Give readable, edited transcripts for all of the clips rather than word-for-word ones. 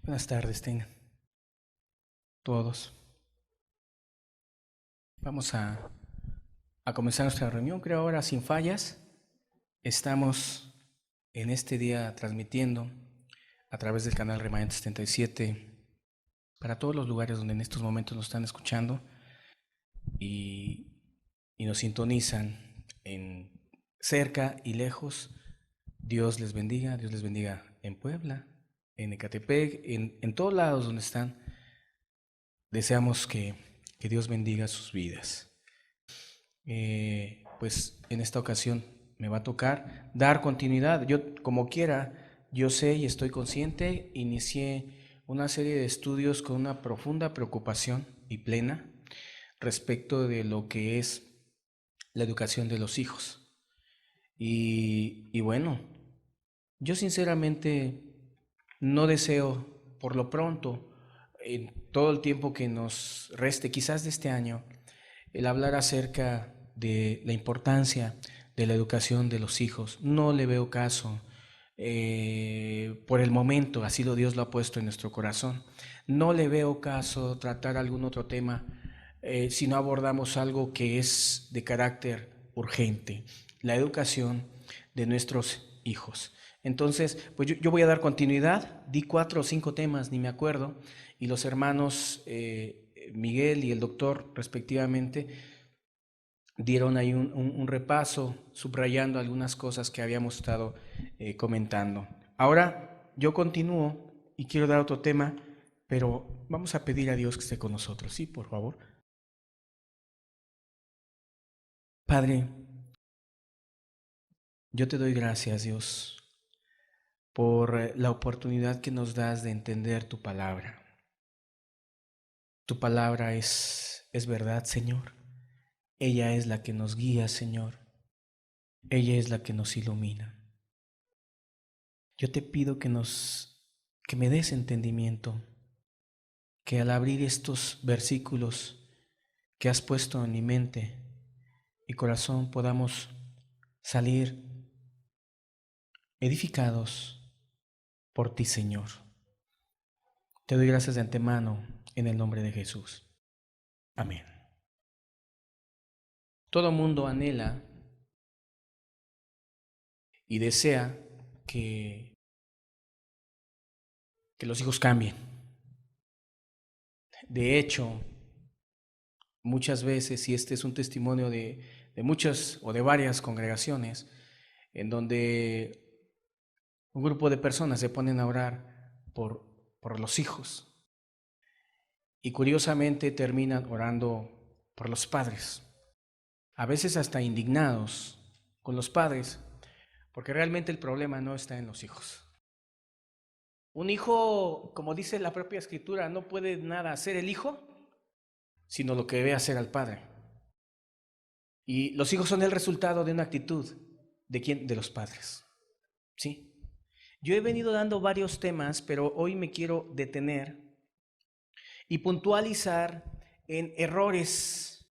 Buenas tardes, tengan todos. Vamos a comenzar nuestra reunión, creo ahora sin fallas. Estamos en este día transmitiendo a través del canal Remanente 77 para todos los lugares donde en estos momentos nos están escuchando y nos sintonizan en cerca y lejos. Dios les bendiga en Puebla, en Ecatepec, en todos lados donde están. Deseamos que Dios bendiga sus vidas. Pues en esta ocasión me va a tocar dar continuidad. Yo, como quiera, yo sé y estoy consciente, inicié una serie de estudios con una profunda preocupación y plena respecto de lo que es la educación de los hijos. Y bueno, yo sinceramente no deseo, por lo pronto, en todo el tiempo que nos reste, quizás de este año, el hablar acerca de la importancia de la educación de los hijos. No le veo caso. Por el momento, así Dios lo ha puesto en nuestro corazón. No le veo caso tratar algún otro tema si no abordamos algo que es de carácter urgente, la educación de nuestros hijos. Entonces, pues yo voy a dar continuidad. Di 4 o 5 temas, ni me acuerdo, y los hermanos Miguel y el doctor respectivamente dieron ahí un repaso, subrayando algunas cosas que habíamos estado comentando. Ahora yo continúo y quiero dar otro tema, pero vamos a pedir a Dios que esté con nosotros, ¿sí? Por favor. Padre, yo te doy gracias, Dios, por la oportunidad que nos das de entender tu palabra. Tu palabra es verdad, Señor. Ella es la que nos guía, Señor. Ella es la que nos ilumina. Yo te pido que me des entendimiento, que al abrir estos versículos que has puesto en mi mente y corazón podamos salir edificados por ti, Señor. Te doy gracias de antemano en el nombre de Jesús. Amén. Todo mundo anhela y desea que los hijos cambien. De hecho, muchas veces, y este es un testimonio de muchas o de varias congregaciones, en donde un grupo de personas se ponen a orar por los hijos y curiosamente terminan orando por los padres, a veces hasta indignados con los padres, porque realmente el problema no está en los hijos. Un hijo, como dice la propia escritura, no puede nada hacer el hijo, sino lo que ve hacer al padre. Y los hijos son el resultado de una actitud. ¿De quién? De los padres. ¿Sí? Yo he venido dando varios temas, pero hoy me quiero detener y puntualizar en errores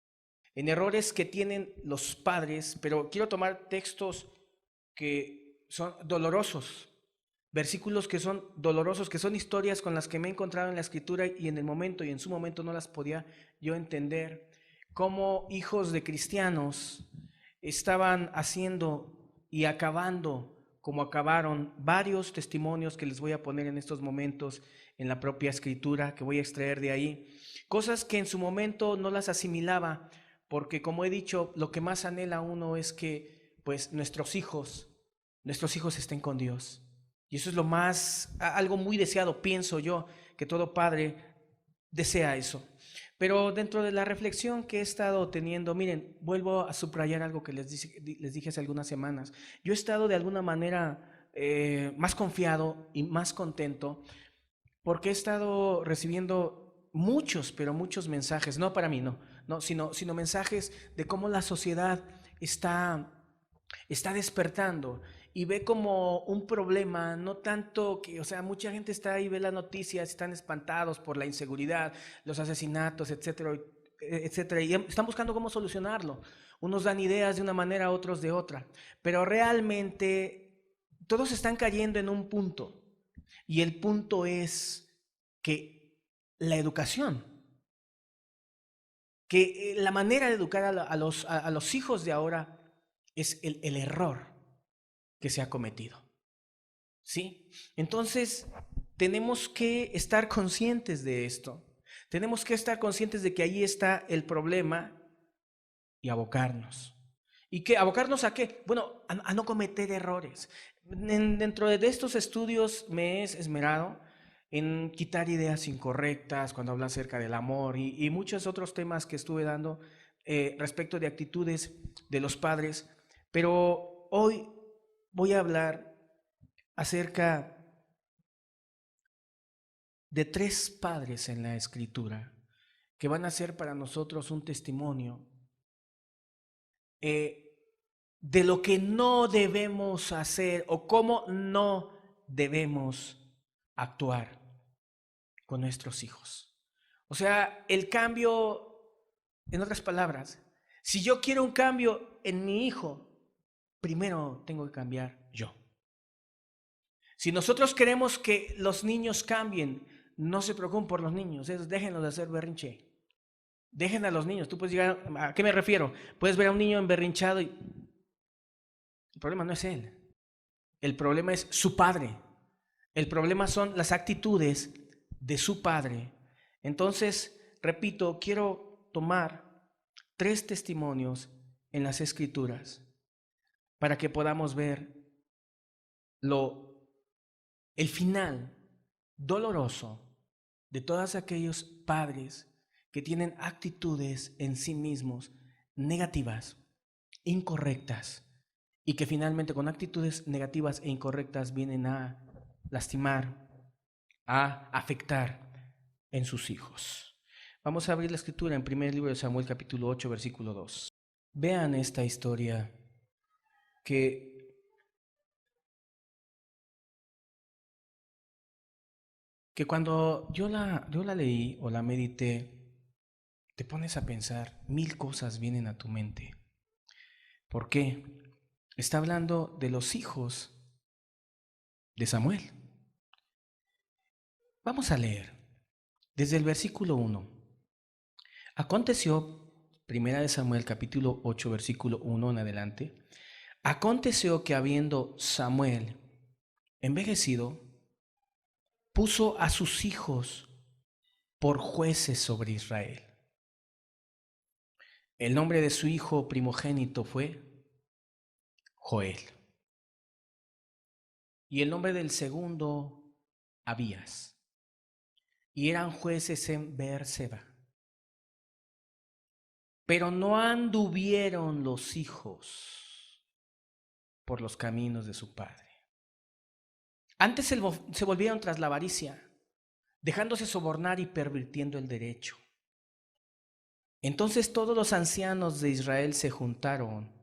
que tienen los padres, pero quiero tomar textos que son dolorosos, versículos que son dolorosos, que son historias con las que me he encontrado en la escritura y en el momento y en su momento no las podía yo entender, cómo hijos de cristianos estaban haciendo y acabando como acabaron varios testimonios que les voy a poner en estos momentos en la propia escritura, que voy a extraer de ahí, cosas que en su momento no las asimilaba, porque como he dicho, lo que más anhela uno es que pues nuestros hijos estén con Dios. Y eso es lo más, algo muy deseado, pienso yo, que todo padre desea eso. Pero dentro de la reflexión que he estado teniendo, miren, vuelvo a subrayar algo que les dije hace algunas semanas. Yo he estado de alguna manera más confiado y más contento porque he estado recibiendo muchos, pero muchos mensajes, no para mí, sino mensajes de cómo la sociedad está despertando y ve como un problema, no tanto que, o sea, mucha gente está ahí, ve las noticias, están espantados por la inseguridad, los asesinatos, etcétera, etcétera, y están buscando cómo solucionarlo. Unos dan ideas de una manera, otros de otra, pero realmente todos están cayendo en un punto, y el punto es que la educación, que la manera de educar a los hijos de ahora es el error que se ha cometido. ¿Sí? Entonces, tenemos que estar conscientes de esto. Tenemos que estar conscientes de que ahí está el problema y abocarnos. ¿Y qué? ¿Abocarnos a qué? Bueno, a no cometer errores. Dentro de estos estudios me he esmerado en quitar ideas incorrectas cuando habla acerca del amor y muchos otros temas que estuve dando respecto de actitudes de los padres. Pero hoy voy a hablar acerca de 3 padres en la Escritura que van a ser para nosotros un testimonio de lo que no debemos hacer o cómo no debemos actuar con nuestros hijos. O sea, el cambio, en otras palabras, si yo quiero un cambio en mi hijo, primero tengo que cambiar yo. Si nosotros queremos que los niños cambien, no se preocupen por los niños, déjenlos de hacer berrinche. Dejen a los niños. Tú puedes llegar, ¿a qué me refiero? Puedes ver a un niño emberrinchado y el problema no es él. El problema es su padre. El problema son las actitudes de su padre. Entonces, repito, quiero tomar 3 testimonios en las Escrituras para que podamos ver el final doloroso de todos aquellos padres que tienen actitudes en sí mismos negativas, incorrectas, y que finalmente con actitudes negativas e incorrectas vienen a lastimar, a afectar en sus hijos. Vamos a abrir la escritura en primer libro de Samuel, capítulo 8, versículo 2. Vean esta historia que cuando yo la leí o la medité, te pones a pensar, 1000 cosas vienen a tu mente. ¿Por qué? Está hablando de los hijos de Samuel. Vamos a leer desde el versículo 1. Aconteció, primera de Samuel capítulo 8, versículo 1 en adelante, aconteció que habiendo Samuel envejecido, puso a sus hijos por jueces sobre Israel. El nombre de su hijo primogénito fue Joel. Y el nombre del segundo, Abías. Y eran jueces en Beerseba. Pero no anduvieron los hijos por los caminos de su padre. Antes se volvieron tras la avaricia, dejándose sobornar y pervirtiendo el derecho. Entonces todos los ancianos de Israel se juntaron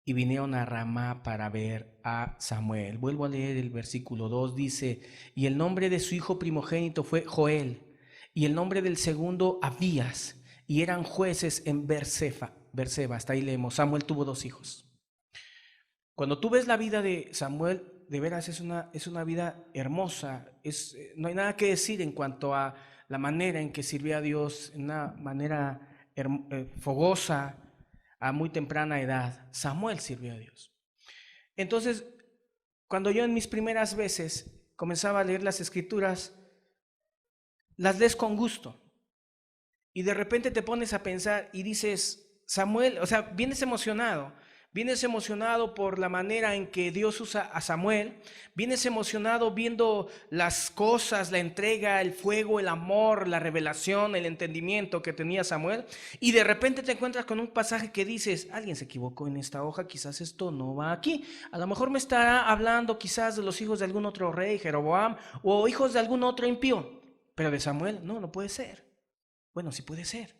y vinieron a Ramá para ver a Samuel. Vuelvo a leer el versículo 2, dice, y el nombre de su hijo primogénito fue Joel, y el nombre del segundo Abías, y eran jueces en Beerseba. Hasta ahí leemos, Samuel tuvo 2 hijos. Cuando tú ves la vida de Samuel, de veras es una vida hermosa, no hay nada que decir en cuanto a la manera en que sirvió a Dios, en una manera fogosa, a muy temprana edad. Samuel sirvió a Dios. Entonces, cuando yo en mis primeras veces comenzaba a leer las escrituras, las lees con gusto y de repente te pones a pensar y dices, Samuel, o sea, vienes emocionado por la manera en que Dios usa a Samuel, vienes emocionado viendo las cosas, la entrega, el fuego, el amor, la revelación, el entendimiento que tenía Samuel, y de repente te encuentras con un pasaje que dices, alguien se equivocó en esta hoja, quizás esto no va aquí, a lo mejor me estará hablando quizás de los hijos de algún otro rey, Jeroboam, o hijos de algún otro impío, pero de Samuel no puede ser. Bueno, sí puede ser,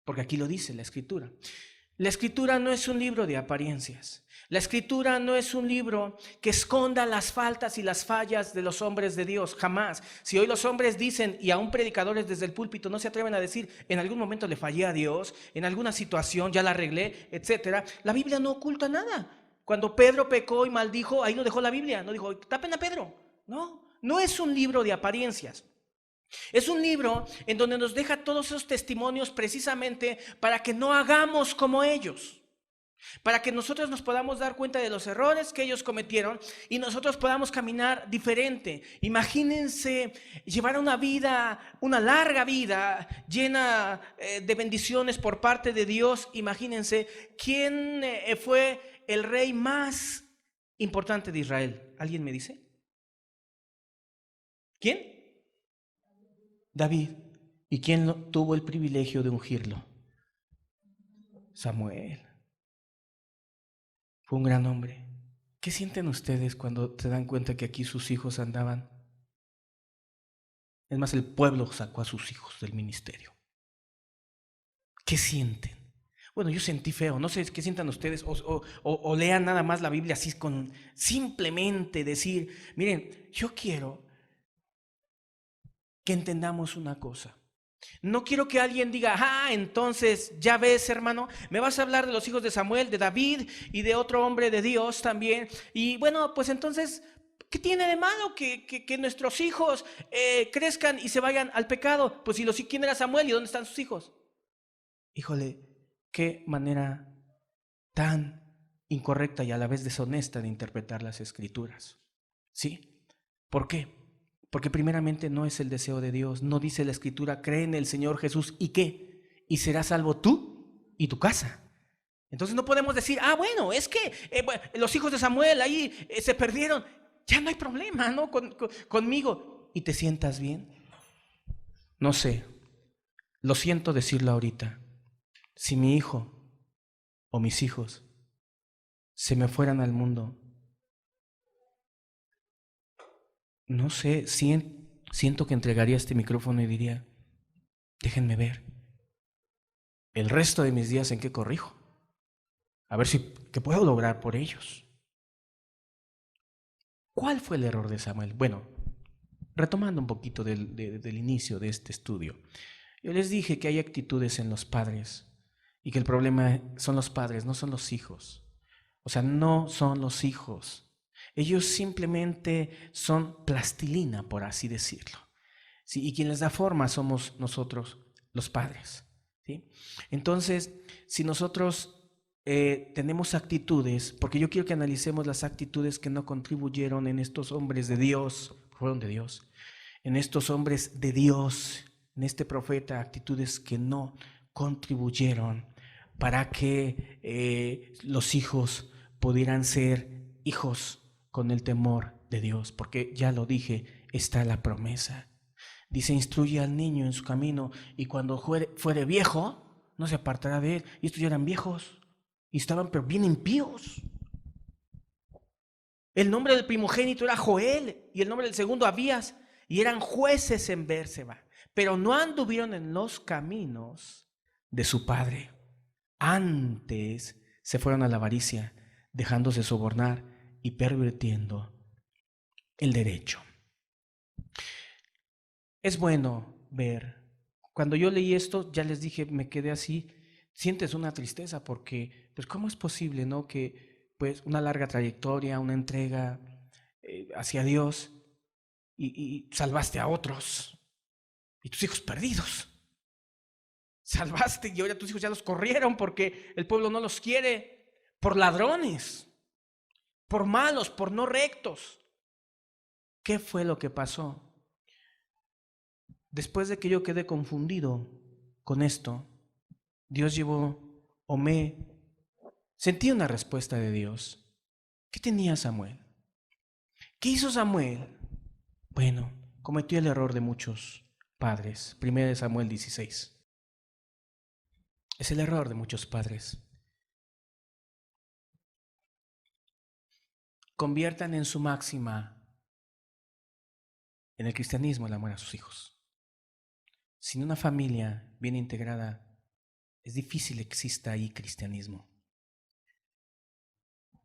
porque aquí lo dice la escritura. La escritura no es un libro de apariencias. La escritura no es un libro que esconda las faltas y las fallas de los hombres de Dios, jamás. Si hoy los hombres dicen, y aún predicadores desde el púlpito no se atreven a decir, en algún momento le fallé a Dios, en alguna situación ya la arreglé, etcétera, la Biblia no oculta nada. Cuando Pedro pecó y maldijo, ahí lo dejó la Biblia, no dijo, tapen a Pedro. No es un libro de apariencias. Es un libro en donde nos deja todos esos testimonios precisamente para que no hagamos como ellos, para que nosotros nos podamos dar cuenta de los errores que ellos cometieron y nosotros podamos caminar diferente. Imagínense llevar una vida, una larga vida llena de bendiciones por parte de Dios. Imagínense quién fue el rey más importante de Israel. ¿Alguien me dice? ¿Quién? David. ¿Y quién tuvo el privilegio de ungirlo? Samuel. Fue un gran hombre. ¿Qué sienten ustedes cuando se dan cuenta que aquí sus hijos andaban? Es más, el pueblo sacó a sus hijos del ministerio. ¿Qué sienten? Bueno, yo sentí feo. No sé qué sientan ustedes o lean nada más la Biblia así con simplemente decir, miren, yo quiero que entendamos una cosa. No quiero que alguien diga, entonces ya ves, hermano, me vas a hablar de los hijos de Samuel, de David y de otro hombre de Dios también. Y bueno, pues entonces, ¿qué tiene de malo que nuestros hijos crezcan y se vayan al pecado? Pues ¿quién era Samuel y dónde están sus hijos? Híjole, qué manera tan incorrecta y a la vez deshonesta de interpretar las Escrituras. ¿Sí? ¿Por qué? Porque primeramente no es el deseo de Dios. No dice la Escritura, cree en el Señor Jesús. ¿Y qué? Y serás salvo tú y tu casa. Entonces no podemos decir, bueno, es que los hijos de Samuel ahí se perdieron. Ya no hay problema, ¿no? Conmigo. ¿Y te sientas bien? No sé. Lo siento decirlo ahorita. Si mi hijo o mis hijos se me fueran al mundo, no sé, siento que entregaría este micrófono y diría, déjenme ver el resto de mis días en qué corrijo. A ver qué puedo lograr por ellos. ¿Cuál fue el error de Samuel? Bueno, retomando un poquito del inicio de este estudio. Yo les dije que hay actitudes en los padres y que el problema son los padres, no son los hijos. O sea, no son los hijos. Ellos simplemente son plastilina, por así decirlo. ¿Sí? Y quien les da forma somos nosotros, los padres. ¿Sí? Entonces, si nosotros tenemos actitudes, porque yo quiero que analicemos las actitudes que no contribuyeron en estos hombres de Dios, fueron de Dios, en estos hombres de Dios, en este profeta, actitudes que no contribuyeron para que los hijos pudieran ser hijos con el temor de Dios, porque ya lo dije, está la promesa. Dice, instruye al niño en su camino y cuando fuere viejo, no se apartará de él. Y estos ya eran viejos y estaban pero bien impíos. El nombre del primogénito era Joel y el nombre del segundo Abías, y eran jueces en Bérseba, pero no anduvieron en los caminos de su padre. Antes se fueron a la avaricia, dejándose sobornar y pervirtiendo el derecho. Es bueno ver. Cuando yo leí esto, ya les dije, me quedé así, sientes una tristeza porque, pues, ¿cómo es posible, no? Que, pues, una larga trayectoria, una entrega hacia Dios y salvaste a otros y tus hijos perdidos. Salvaste y ahora tus hijos ya los corrieron porque el pueblo no los quiere, por ladrones, por malos, por no rectos. ¿Qué fue lo que pasó? Después de que yo quedé confundido con esto, Dios llevó o sentí una respuesta de Dios. ¿Qué tenía Samuel? ¿Qué hizo Samuel? Bueno, cometió el error de muchos padres. 1 Samuel 16. Es el error de muchos padres. Conviertan en su máxima en el cristianismo el amor a sus hijos. Sin una familia bien integrada, es difícil que exista ahí cristianismo.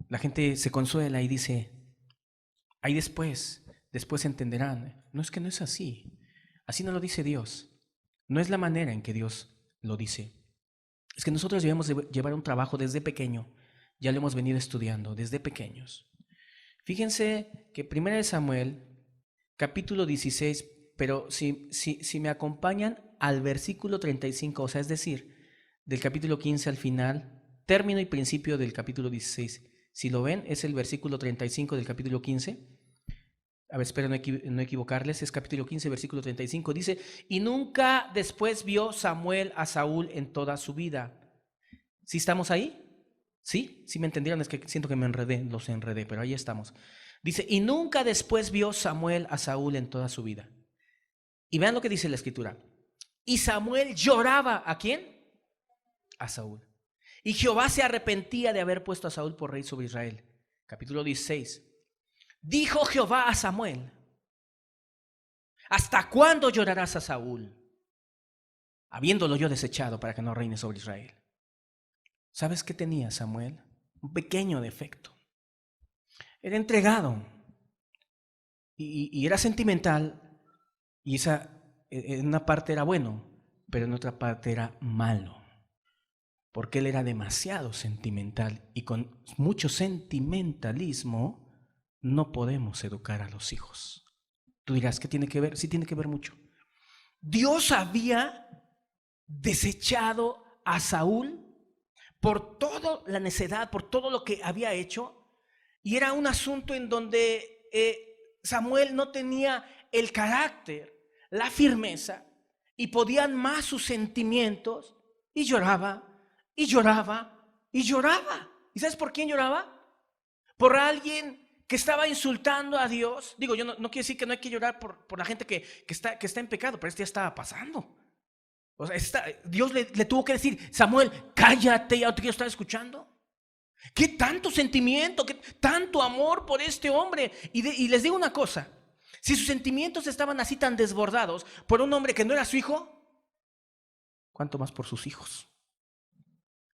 La gente se consuela y dice, ahí después entenderán. No, es que no es así. Así no lo dice Dios. No es la manera en que Dios lo dice. Es que nosotros debemos llevar un trabajo desde pequeño. Ya lo hemos venido estudiando desde pequeños. Fíjense que 1 Samuel, capítulo 16, pero si me acompañan al versículo 35, o sea, es decir, del capítulo 15 al final, término y principio del capítulo 16. Si lo ven, es el versículo 35 del capítulo 15. A ver, espero no equivocarles, es capítulo 15, versículo 35. Dice, y nunca después vio Samuel a Saúl en toda su vida. ¿Sí estamos ahí? ¿Sí? ¿Sí me entendieron? Es que siento que los enredé, pero ahí estamos. Dice, y nunca después vio Samuel a Saúl en toda su vida. Y vean lo que dice la escritura. Y Samuel lloraba, ¿a quién? A Saúl. Y Jehová se arrepentía de haber puesto a Saúl por rey sobre Israel. Capítulo 16. Dijo Jehová a Samuel, ¿hasta cuándo llorarás a Saúl, habiéndolo yo desechado para que no reine sobre Israel? ¿Sabes qué tenía Samuel? Un pequeño defecto. Era entregado y era sentimental, y esa en una parte era bueno, pero en otra parte era malo, porque él era demasiado sentimental, y con mucho sentimentalismo no podemos educar a los hijos. Tú dirás, ¿qué tiene que ver? Sí tiene que ver mucho. Dios había desechado a Saúl por toda la necedad, por todo lo que había hecho, y era un asunto en donde Samuel no tenía el carácter, la firmeza, y podían más sus sentimientos, y lloraba, y lloraba, y lloraba. ¿Y sabes por quién lloraba? Por alguien que estaba insultando a Dios. Digo, yo no quiero decir que no hay que llorar por la gente que está en pecado, pero esto ya estaba pasando. O sea, Dios le tuvo que decir, Samuel, cállate, ya te quiero estar escuchando. ¿Qué tanto sentimiento, qué tanto amor por este hombre? Y les digo una cosa, si sus sentimientos estaban así tan desbordados por un hombre que no era su hijo, ¿cuánto más por sus hijos?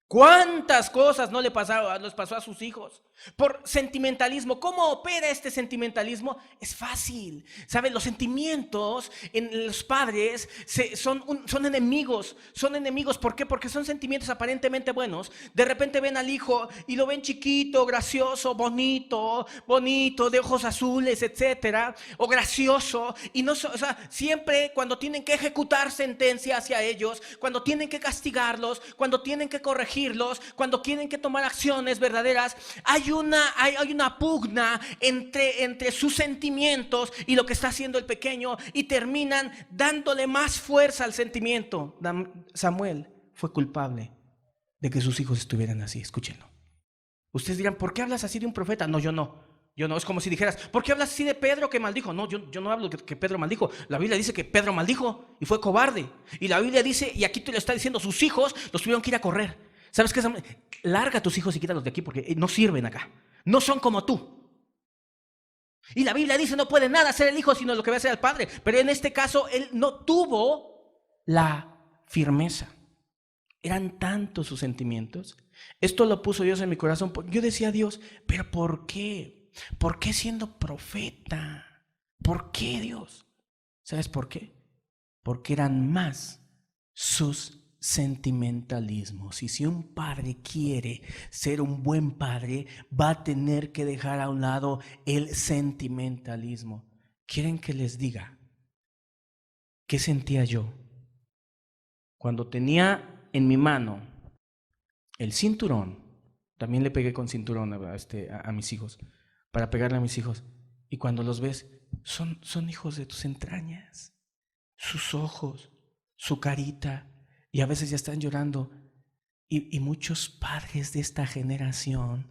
¿Cuántas cosas no les pasó a sus hijos? Por sentimentalismo. ¿Cómo opera este sentimentalismo? Es fácil. ¿Saben? Los sentimientos en los padres son enemigos. Son enemigos. ¿Por qué? Porque son sentimientos aparentemente buenos. De repente ven al hijo y lo ven chiquito, gracioso, bonito, de ojos azules, etcétera, o gracioso. Y no, o sea, siempre cuando tienen que ejecutar sentencia hacia ellos, cuando tienen que castigarlos, cuando tienen que corregirlos, cuando tienen que tomar acciones verdaderas, hay una pugna entre sus sentimientos y lo que está haciendo el pequeño, y terminan dándole más fuerza al sentimiento. Samuel fue culpable de que sus hijos estuvieran así. Escúchenlo. Ustedes dirán, ¿por qué hablas así de un profeta? No, yo no. Es como si dijeras, ¿por qué hablas así de Pedro que maldijo? No, yo no hablo que Pedro maldijo. La Biblia dice que Pedro maldijo y fue cobarde. Y la Biblia dice, y aquí te lo está diciendo, sus hijos los tuvieron que ir a correr. ¿Sabes qué? Larga a tus hijos y quítalos de aquí porque no sirven acá. No son como tú. Y la Biblia dice, no puede nada hacer el hijo sino lo que va a hacer el padre. Pero en este caso, él no tuvo la firmeza. Eran tantos sus sentimientos. Esto lo puso Dios en mi corazón. Yo decía a Dios, ¿pero por qué? ¿Por qué siendo profeta? ¿Por qué, Dios? ¿Sabes por qué? Porque eran más sus sentimentalismos. Y si un padre quiere ser un buen padre, va a tener que dejar a un lado el sentimentalismo. ¿Quieren que les diga qué sentía yo cuando tenía en mi mano el cinturón? También le pegué con cinturón a mis hijos, para pegarle a mis hijos. Y cuando los ves, son hijos de tus entrañas, sus ojos, su carita, y a veces ya están llorando. Y muchos padres de esta generación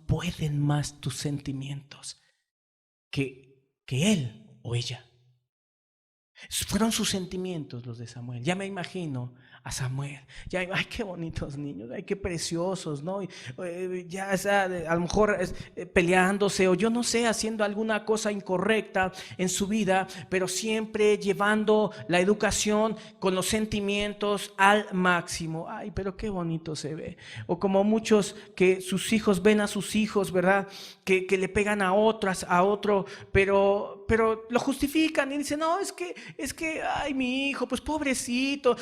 pueden más tus sentimientos que él o ella. Fueron sus sentimientos los de Samuel. Ya me imagino a Samuel. Ay, qué bonitos niños, ay, qué preciosos, ¿no? Ya está, a lo mejor peleándose, o yo no sé, haciendo alguna cosa incorrecta en su vida, pero siempre llevando la educación con los sentimientos al máximo. Ay, pero qué bonito se ve. O como muchos que sus hijos ven a sus hijos, ¿verdad? Que le pegan a otro, pero pero lo justifican y dicen, no, es que, ay, mi hijo, pues pobrecito.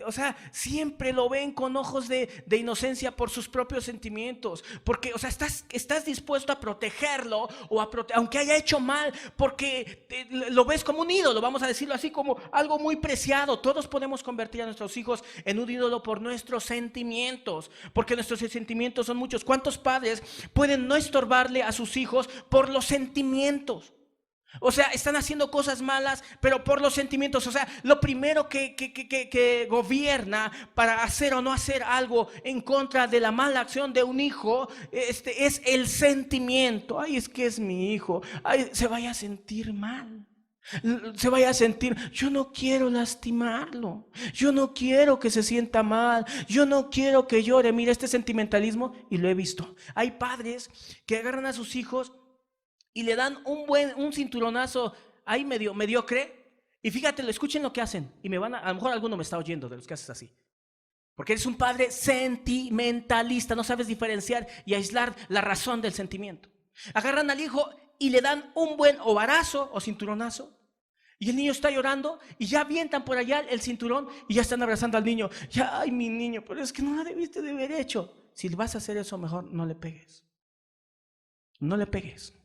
O sea, siempre lo ven con ojos de inocencia por sus propios sentimientos. Porque, o sea, estás dispuesto a protegerlo aunque haya hecho mal, porque lo ves como un ídolo, vamos a decirlo así, como algo muy preciado. Todos podemos convertir a nuestros hijos en un ídolo por nuestros sentimientos, porque nuestros sentimientos son muchos. ¿Cuántos padres pueden no estorbarle a sus hijos por los sentimientos? O sea, están haciendo cosas malas, pero por los sentimientos. O sea, lo primero que gobierna para hacer o no hacer algo en contra de la mala acción de un hijo, es el sentimiento. Ay, es que es mi hijo. Ay, se vaya a sentir mal. Se vaya a sentir, yo no quiero lastimarlo, yo no quiero que se sienta mal, yo no quiero que llore. Mira, este sentimentalismo, y lo he visto. Hay padres que agarran a sus hijos y le dan un cinturonazo ahí mediocre. Y fíjate, escuchen lo que hacen. Y a lo mejor alguno me está oyendo de los que haces así. Porque eres un padre sentimentalista, no sabes diferenciar y aislar la razón del sentimiento. Agarran al hijo y le dan un buen ovarazo o cinturonazo. Y el niño está llorando y ya avientan por allá el cinturón y ya están abrazando al niño. Ya, ay, mi niño, pero es que no lo debiste de haber hecho. Si vas a hacer eso, mejor no le pegues. No le pegues.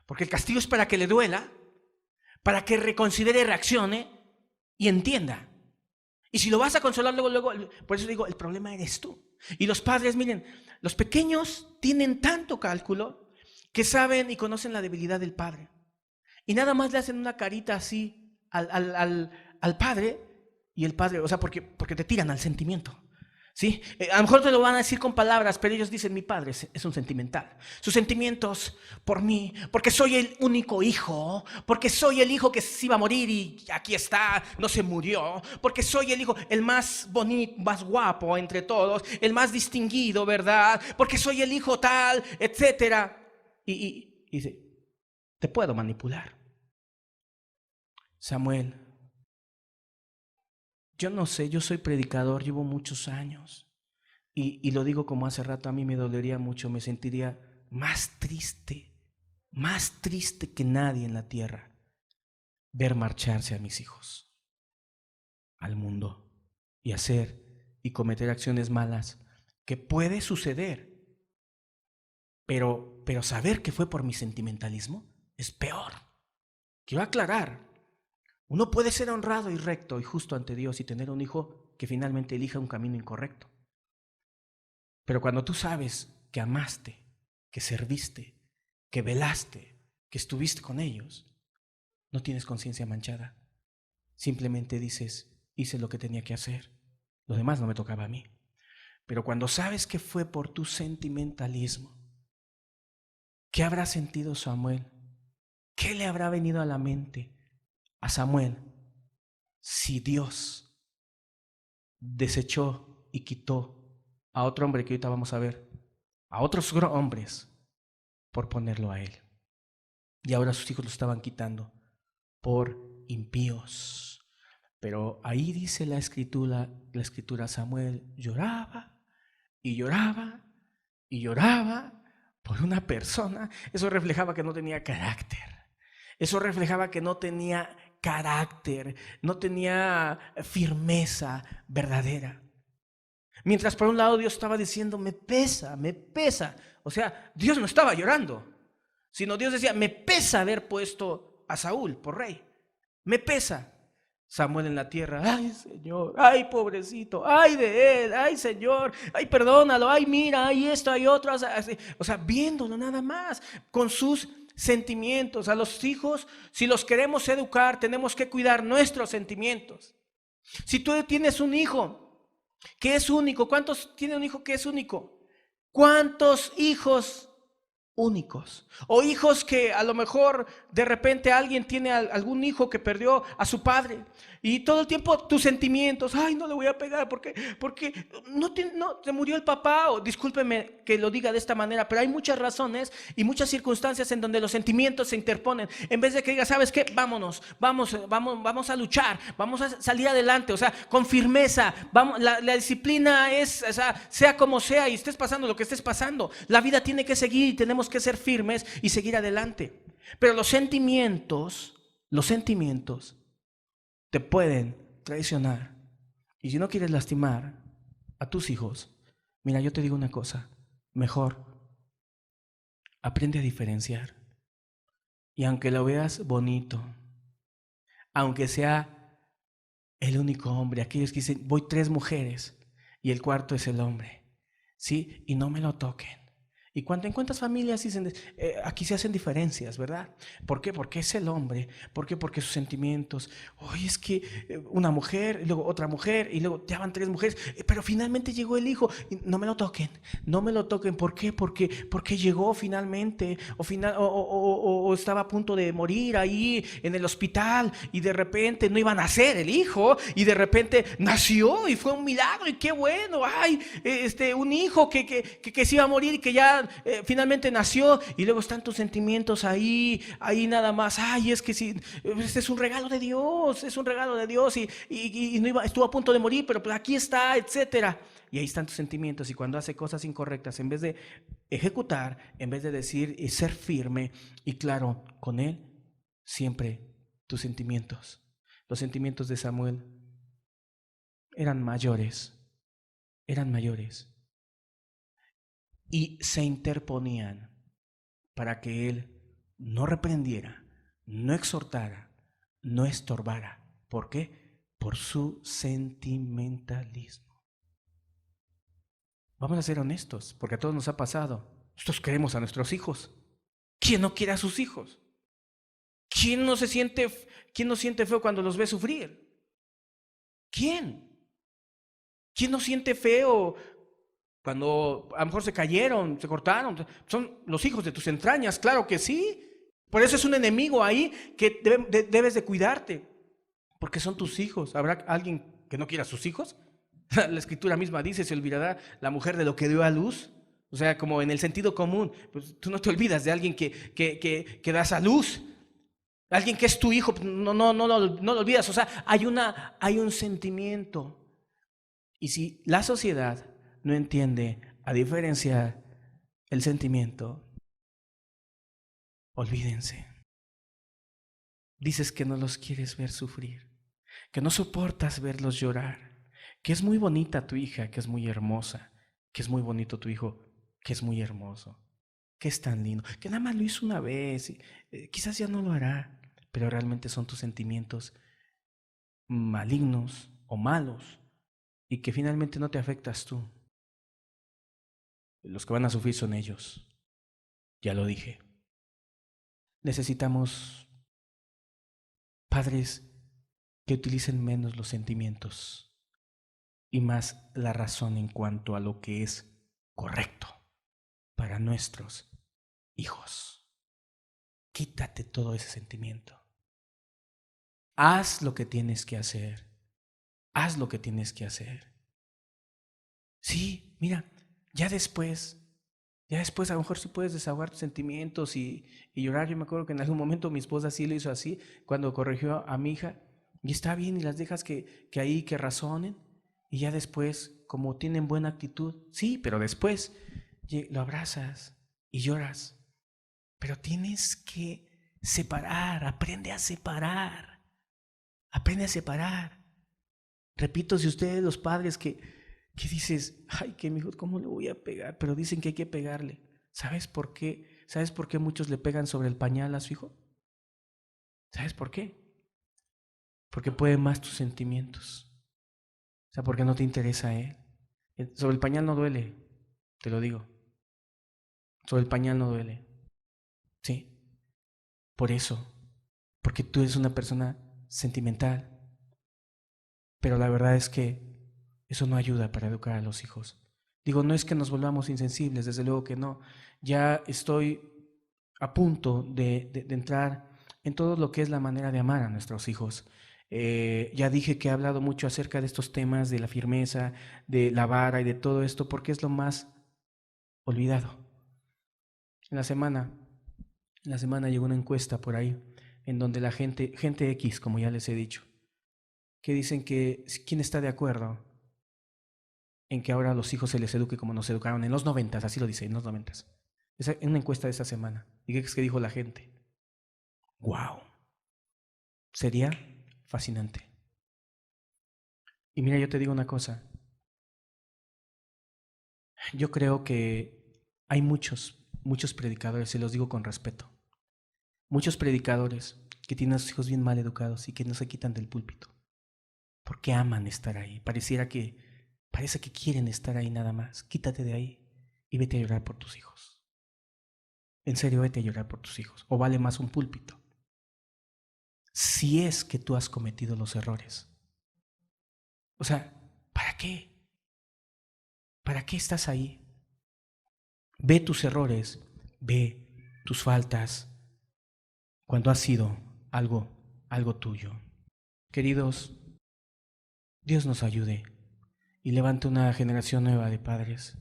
Porque el castigo es para que le duela, para que reconsidere, reaccione y entienda. Y si lo vas a consolar luego, por eso digo, el problema eres tú. Y los padres, miren, los pequeños tienen tanto cálculo que saben y conocen la debilidad del padre. Y nada más le hacen una carita así al padre, y el padre, o sea, porque te tiran al sentimiento. ¿Sí? A lo mejor te lo van a decir con palabras, pero ellos dicen, mi padre es un sentimental. Sus sentimientos por mí, porque soy el único hijo, porque soy el hijo que se iba a morir y aquí está, no se murió, porque soy el hijo, el más bonito, más guapo entre todos, el más distinguido, ¿verdad? Porque soy el hijo tal, etcétera. Y dice, te puedo manipular. Samuel, yo no sé, yo soy predicador, llevo muchos años y lo digo como hace rato, a mí me dolería mucho, me sentiría más triste que nadie en la tierra ver marcharse a mis hijos al mundo y hacer y cometer acciones malas, que puede suceder, pero saber que fue por mi sentimentalismo es peor. Quiero aclarar. Uno puede ser honrado y recto y justo ante Dios y tener un hijo que finalmente elija un camino incorrecto. Pero cuando tú sabes que amaste, que serviste, que velaste, que estuviste con ellos, no tienes conciencia manchada. Simplemente dices, hice lo que tenía que hacer. Lo demás no me tocaba a mí. Pero cuando sabes que fue por tu sentimentalismo, ¿qué habrá sentido Samuel? ¿Qué le habrá venido a la mente a Samuel si Dios desechó y quitó a otro hombre que ahorita vamos a ver, a otros hombres por ponerlo a él? Y ahora sus hijos lo estaban quitando por impíos. Pero ahí dice la escritura, Samuel lloraba y lloraba y lloraba por una persona. Eso reflejaba que no tenía carácter. Eso reflejaba que no tenía carácter, no tenía firmeza verdadera. Mientras por un lado Dios estaba diciendo, me pesa. O sea, Dios no estaba llorando, sino Dios decía, me pesa haber puesto a Saúl por rey. Me pesa. Samuel en la tierra, ay Señor, ay pobrecito, ay de él, ay Señor, ay perdónalo, ay mira, ay esto, hay otro. O sea, viéndolo nada más, con sus sentimientos. A los hijos, si los queremos educar, tenemos que cuidar nuestros sentimientos. Si tú tienes un hijo que es único, ¿cuántos tienen un hijo que es único? ¿Cuántos hijos únicos? O hijos que a lo mejor de repente alguien tiene algún hijo que perdió a su padre y todo el tiempo tus sentimientos, ay, no le voy a pegar porque no te murió el papá, o discúlpeme que lo diga de esta manera, pero hay muchas razones y muchas circunstancias en donde los sentimientos se interponen. En vez de que diga, ¿sabes qué? Vamos a luchar, vamos a salir adelante, o sea, con firmeza. La disciplina es, o sea como sea y estés pasando lo que estés pasando, la vida tiene que seguir y tenemos que ser firmes y seguir adelante. Pero los sentimientos te pueden traicionar. Y si no quieres lastimar a tus hijos, mira, yo te digo una cosa, mejor aprende a diferenciar. Y aunque lo veas bonito, aunque sea el único hombre, aquellos que dicen, voy 3 mujeres y el cuarto es el hombre, ¿sí? Y no me lo toquen. Y cuando en cuántas familias dicen, aquí se hacen diferencias, ¿verdad? ¿Por qué? Porque es el hombre. ¿Por qué? Porque sus sentimientos. Oye, es que una mujer, y luego otra mujer, y luego ya van 3 mujeres, pero finalmente llegó el hijo. Y no me lo toquen, no me lo toquen. ¿Por qué? Porque llegó finalmente, o estaba a punto de morir ahí en el hospital, y de repente no iba a nacer el hijo, y de repente nació, y fue un milagro, y qué bueno, ay, un hijo que se iba a morir y que ya finalmente nació, y luego están tus sentimientos ahí nada más. Ay, es que sí, este es un regalo de Dios, es un regalo de Dios, y no iba, estuvo a punto de morir, pero pues aquí está, etcétera. Y ahí están tus sentimientos, y cuando hace cosas incorrectas, en vez de ejecutar, en vez de decir y ser firme y claro con él, siempre tus sentimientos. Los sentimientos de Samuel eran mayores, eran mayores. Y se interponían para que él no reprendiera, no exhortara, no estorbara. ¿Por qué? Por su sentimentalismo. Vamos a ser honestos, porque a todos nos ha pasado. Nosotros queremos a nuestros hijos. ¿Quién no quiere a sus hijos? ¿Quién no siente feo cuando los ve sufrir? ¿Quién? ¿Quién no siente feo cuando a lo mejor se cayeron, se cortaron? Son los hijos de tus entrañas, claro que sí. Por eso es un enemigo ahí que debes de cuidarte, porque son tus hijos. ¿Habrá alguien que no quiera a sus hijos? La escritura misma dice, se olvidará la mujer de lo que dio a luz. O sea, como en el sentido común, pues tú no te olvidas de alguien que das a luz. Alguien que es tu hijo, no lo olvidas. O sea, hay un sentimiento. Y si la sociedad no entiende a diferenciar el sentimiento, olvídense. Dices que no los quieres ver sufrir, que no soportas verlos llorar, que es muy bonita tu hija, que es muy hermosa, que es muy bonito tu hijo, que es muy hermoso, que es tan lindo, que nada más lo hizo una vez, y, quizás ya no lo hará, pero realmente son tus sentimientos malignos o malos y que finalmente no te afectas tú. Los que van a sufrir son ellos, ya lo dije. Necesitamos padres que utilicen menos los sentimientos y más la razón en cuanto a lo que es correcto para nuestros hijos. Quítate todo ese sentimiento. Haz lo que tienes que hacer. Haz lo que tienes que hacer. Sí, mira, ya después a lo mejor sí puedes desahogar tus sentimientos y llorar. Yo me acuerdo que en algún momento mi esposa sí lo hizo así, cuando corrigió a mi hija. Y está bien, y las dejas que ahí, que razonen. Y ya después, como tienen buena actitud, sí, pero después lo abrazas y lloras. Pero tienes que separar, aprende a separar. Aprende a separar. Repito, si ustedes los padres que dices, ay, que mi hijo, ¿cómo le voy a pegar? Pero dicen que hay que pegarle. ¿Sabes por qué? ¿Sabes por qué muchos le pegan sobre el pañal a su hijo? ¿Sabes por qué? Porque puede más tus sentimientos. O sea, porque no te interesa a él. Sobre el pañal no duele, te lo digo. Sobre el pañal no duele. Sí. Por eso. Porque tú eres una persona sentimental. Pero la verdad es que eso no ayuda para educar a los hijos. Digo, no es que nos volvamos insensibles, desde luego que no. Ya estoy a punto de entrar en todo lo que es la manera de amar a nuestros hijos. Ya dije que he hablado mucho acerca de estos temas, de la firmeza, de la vara y de todo esto, porque es lo más olvidado. En la semana, llegó una encuesta por ahí, en donde la gente X, como ya les he dicho, que dicen que quién está de acuerdo en que ahora a los hijos se les eduque como nos educaron en los 90, así lo dice, en los 90. En una encuesta de esta semana. ¿Y qué es que dijo la gente? ¡Wow! Sería fascinante. Y mira, yo te digo una cosa. Yo creo que hay muchos predicadores, se los digo con respeto. Muchos predicadores que tienen a sus hijos bien mal educados y que no se quitan del púlpito. Porque aman estar ahí. Parece que quieren estar ahí nada más. Quítate de ahí y vete a llorar por tus hijos. En serio, vete a llorar por tus hijos. O vale más un púlpito. Si es que tú has cometido los errores. O sea, ¿para qué? ¿Para qué estás ahí? Ve tus errores, ve tus faltas, cuando ha sido algo tuyo. Queridos, Dios nos ayude y levante una generación nueva de padres.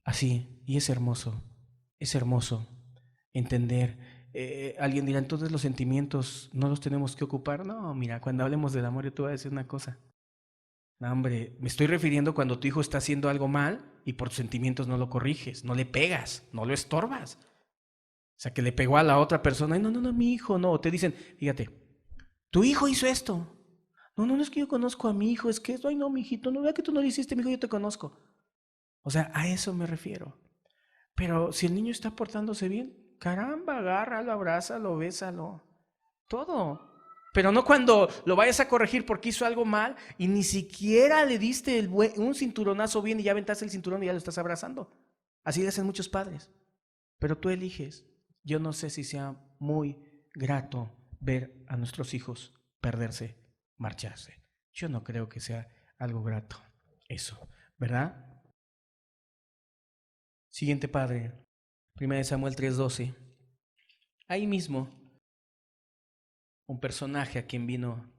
Así, y es hermoso entender. Alguien dirá, entonces los sentimientos no los tenemos que ocupar. No, mira, cuando hablemos del amor yo te voy a decir una cosa. No, hombre, me estoy refiriendo cuando tu hijo está haciendo algo mal y por tus sentimientos no lo corriges, no le pegas, no lo estorbas. O sea, que le pegó a la otra persona. No, mi hijo, no. Te dicen, fíjate, tu hijo hizo esto. No, es que yo conozco a mi hijo, es que esto, ay no, mi hijito, no vea que tú no lo hiciste, mi hijo, yo te conozco. O sea, a eso me refiero. Pero si el niño está portándose bien, caramba, agárralo, abrázalo, bésalo, todo. Pero no cuando lo vayas a corregir porque hizo algo mal y ni siquiera le diste un cinturonazo bien y ya aventaste el cinturón y ya lo estás abrazando. Así le hacen muchos padres. Pero tú eliges. Yo no sé si sea muy grato ver a nuestros hijos perderse, marcharse. Yo no creo que sea algo grato eso, ¿verdad? Siguiente padre, 1 Samuel 3:12. Ahí mismo, un personaje a quien vino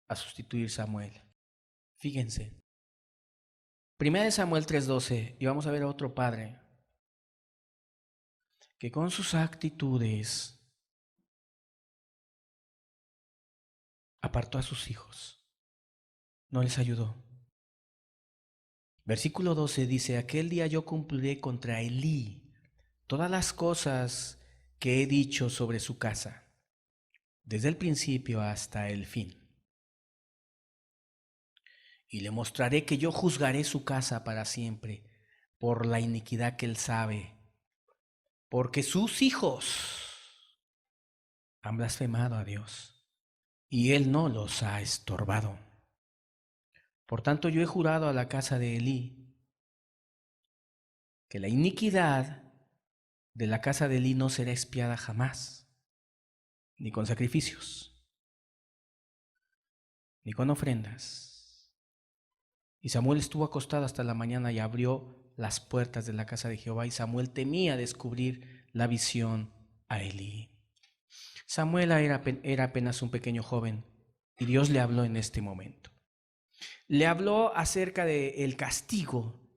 a sustituir Samuel. Fíjense, 1 Samuel 3:12, y vamos a ver a otro padre que con sus actitudes apartó a sus hijos, no les ayudó. Versículo 12 dice, aquel día yo cumpliré contra Elí todas las cosas que he dicho sobre su casa, desde el principio hasta el fin. Y le mostraré que yo juzgaré su casa para siempre por la iniquidad que él sabe, porque sus hijos han blasfemado a Dios y él no los ha estorbado. Por tanto, yo he jurado a la casa de Elí que la iniquidad de la casa de Elí no será expiada jamás, ni con sacrificios, ni con ofrendas. Y Samuel estuvo acostado hasta la mañana y abrió las puertas de la casa de Jehová, y Samuel temía descubrir la visión a Elí. Samuel era apenas un pequeño joven y Dios le habló en este momento. Le habló acerca del castigo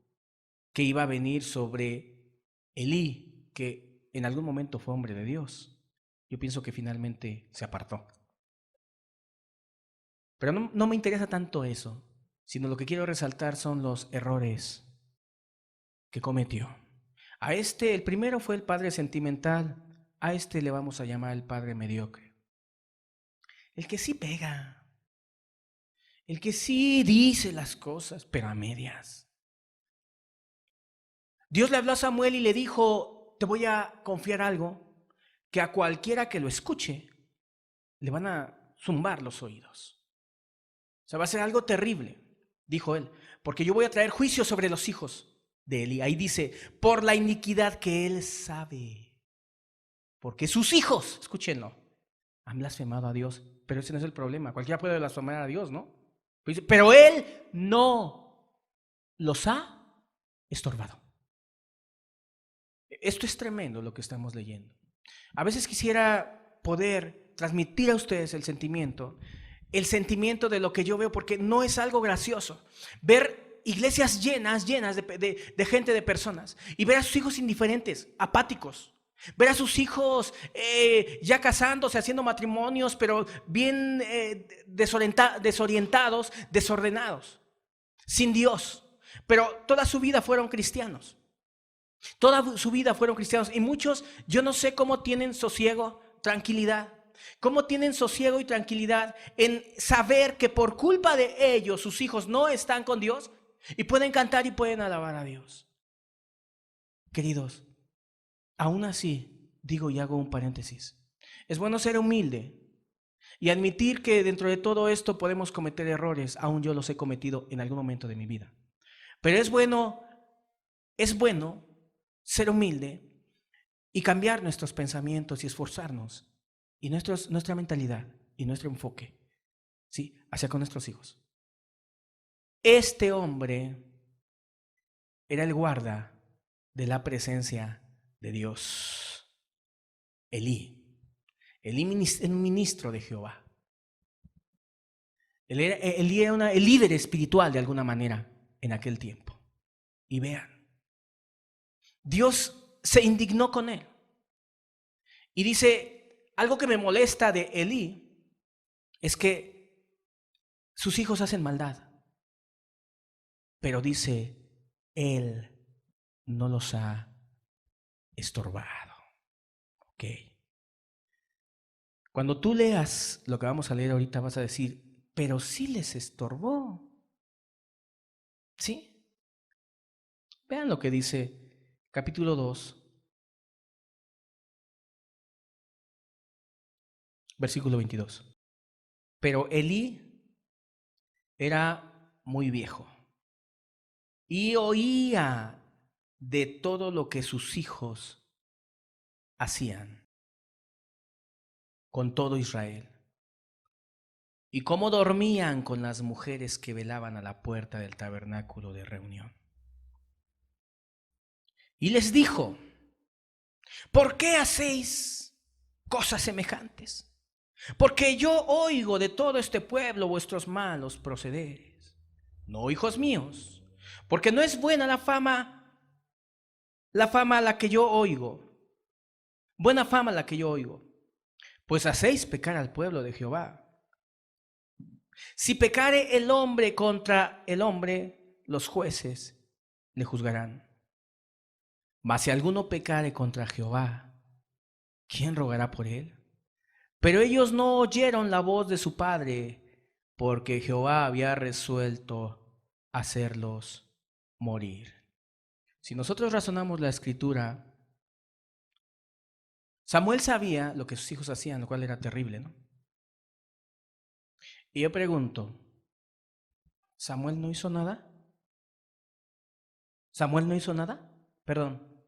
que iba a venir sobre Elí, que en algún momento fue hombre de Dios. Yo pienso que finalmente se apartó. Pero no me interesa tanto eso, sino lo que quiero resaltar son los errores que cometió. El primero fue el padre sentimental, a este le vamos a llamar el padre mediocre. El que sí pega, el que sí dice las cosas, pero a medias. Dios le habló a Samuel y le dijo, te voy a confiar algo que a cualquiera que lo escuche le van a zumbar los oídos. O sea, va a ser algo terrible, dijo él, porque yo voy a traer juicio sobre los hijos de Elí. Ahí dice, por la iniquidad que él sabe. Porque sus hijos, escúchenlo, han blasfemado a Dios. Pero ese no es el problema. Cualquiera puede blasfemar a Dios, ¿no? Pero él no los ha estorbado. Esto es tremendo lo que estamos leyendo. A veces quisiera poder transmitir a ustedes el sentimiento de lo que yo veo, porque no es algo gracioso ver iglesias llenas de gente, de personas, y ver a sus hijos indiferentes, apáticos, ver a sus hijos ya casándose, haciendo matrimonios, pero bien desorientados, desordenados, sin Dios, pero toda su vida fueron cristianos. Toda su vida fueron cristianos, y muchos, yo no sé cómo tienen sosiego tranquilidad? ¿Cómo tienen sosiego y tranquilidad en saber que por culpa de ellos sus hijos no están con Dios y pueden cantar y pueden alabar a Dios? Queridos, aún así, digo y hago un paréntesis, es bueno ser humilde y admitir que dentro de todo esto podemos cometer errores. Aún yo los he cometido en algún momento de mi vida. Pero es bueno ser humilde y cambiar nuestros pensamientos y esforzarnos y nuestra mentalidad y nuestro enfoque, ¿sí?, hacia con nuestros hijos. Este hombre era el guarda de la presencia de Dios. Elí era un ministro de Jehová. Elí era el líder espiritual de alguna manera en aquel tiempo. Y vean, Dios se indignó con él. Y dice, algo que me molesta de Elí es que sus hijos hacen maldad. Pero dice, él no los ha estorbado. Ok. Cuando tú leas lo que vamos a leer ahorita vas a decir, pero sí les estorbó. ¿Sí? Vean lo que dice capítulo 2, versículo 22. Pero Elí era muy viejo y oía de todo lo que sus hijos hacían con todo Israel y cómo dormían con las mujeres que velaban a la puerta del tabernáculo de reunión. Y les dijo, ¿por qué hacéis cosas semejantes? Porque yo oigo de todo este pueblo vuestros malos procederes. No, hijos míos, porque no es buena la fama a la que yo oigo. Buena fama la que yo oigo. Pues hacéis pecar al pueblo de Jehová. Si pecare el hombre contra el hombre, los jueces le juzgarán. Mas si alguno pecare contra Jehová, ¿quién rogará por él? Pero ellos no oyeron la voz de su padre, porque Jehová había resuelto hacerlos morir. Si nosotros razonamos la escritura, Samuel sabía lo que sus hijos hacían, lo cual era terrible, ¿no? Y yo pregunto, ¿Samuel no hizo nada? ¿Samuel no hizo nada? Perdón,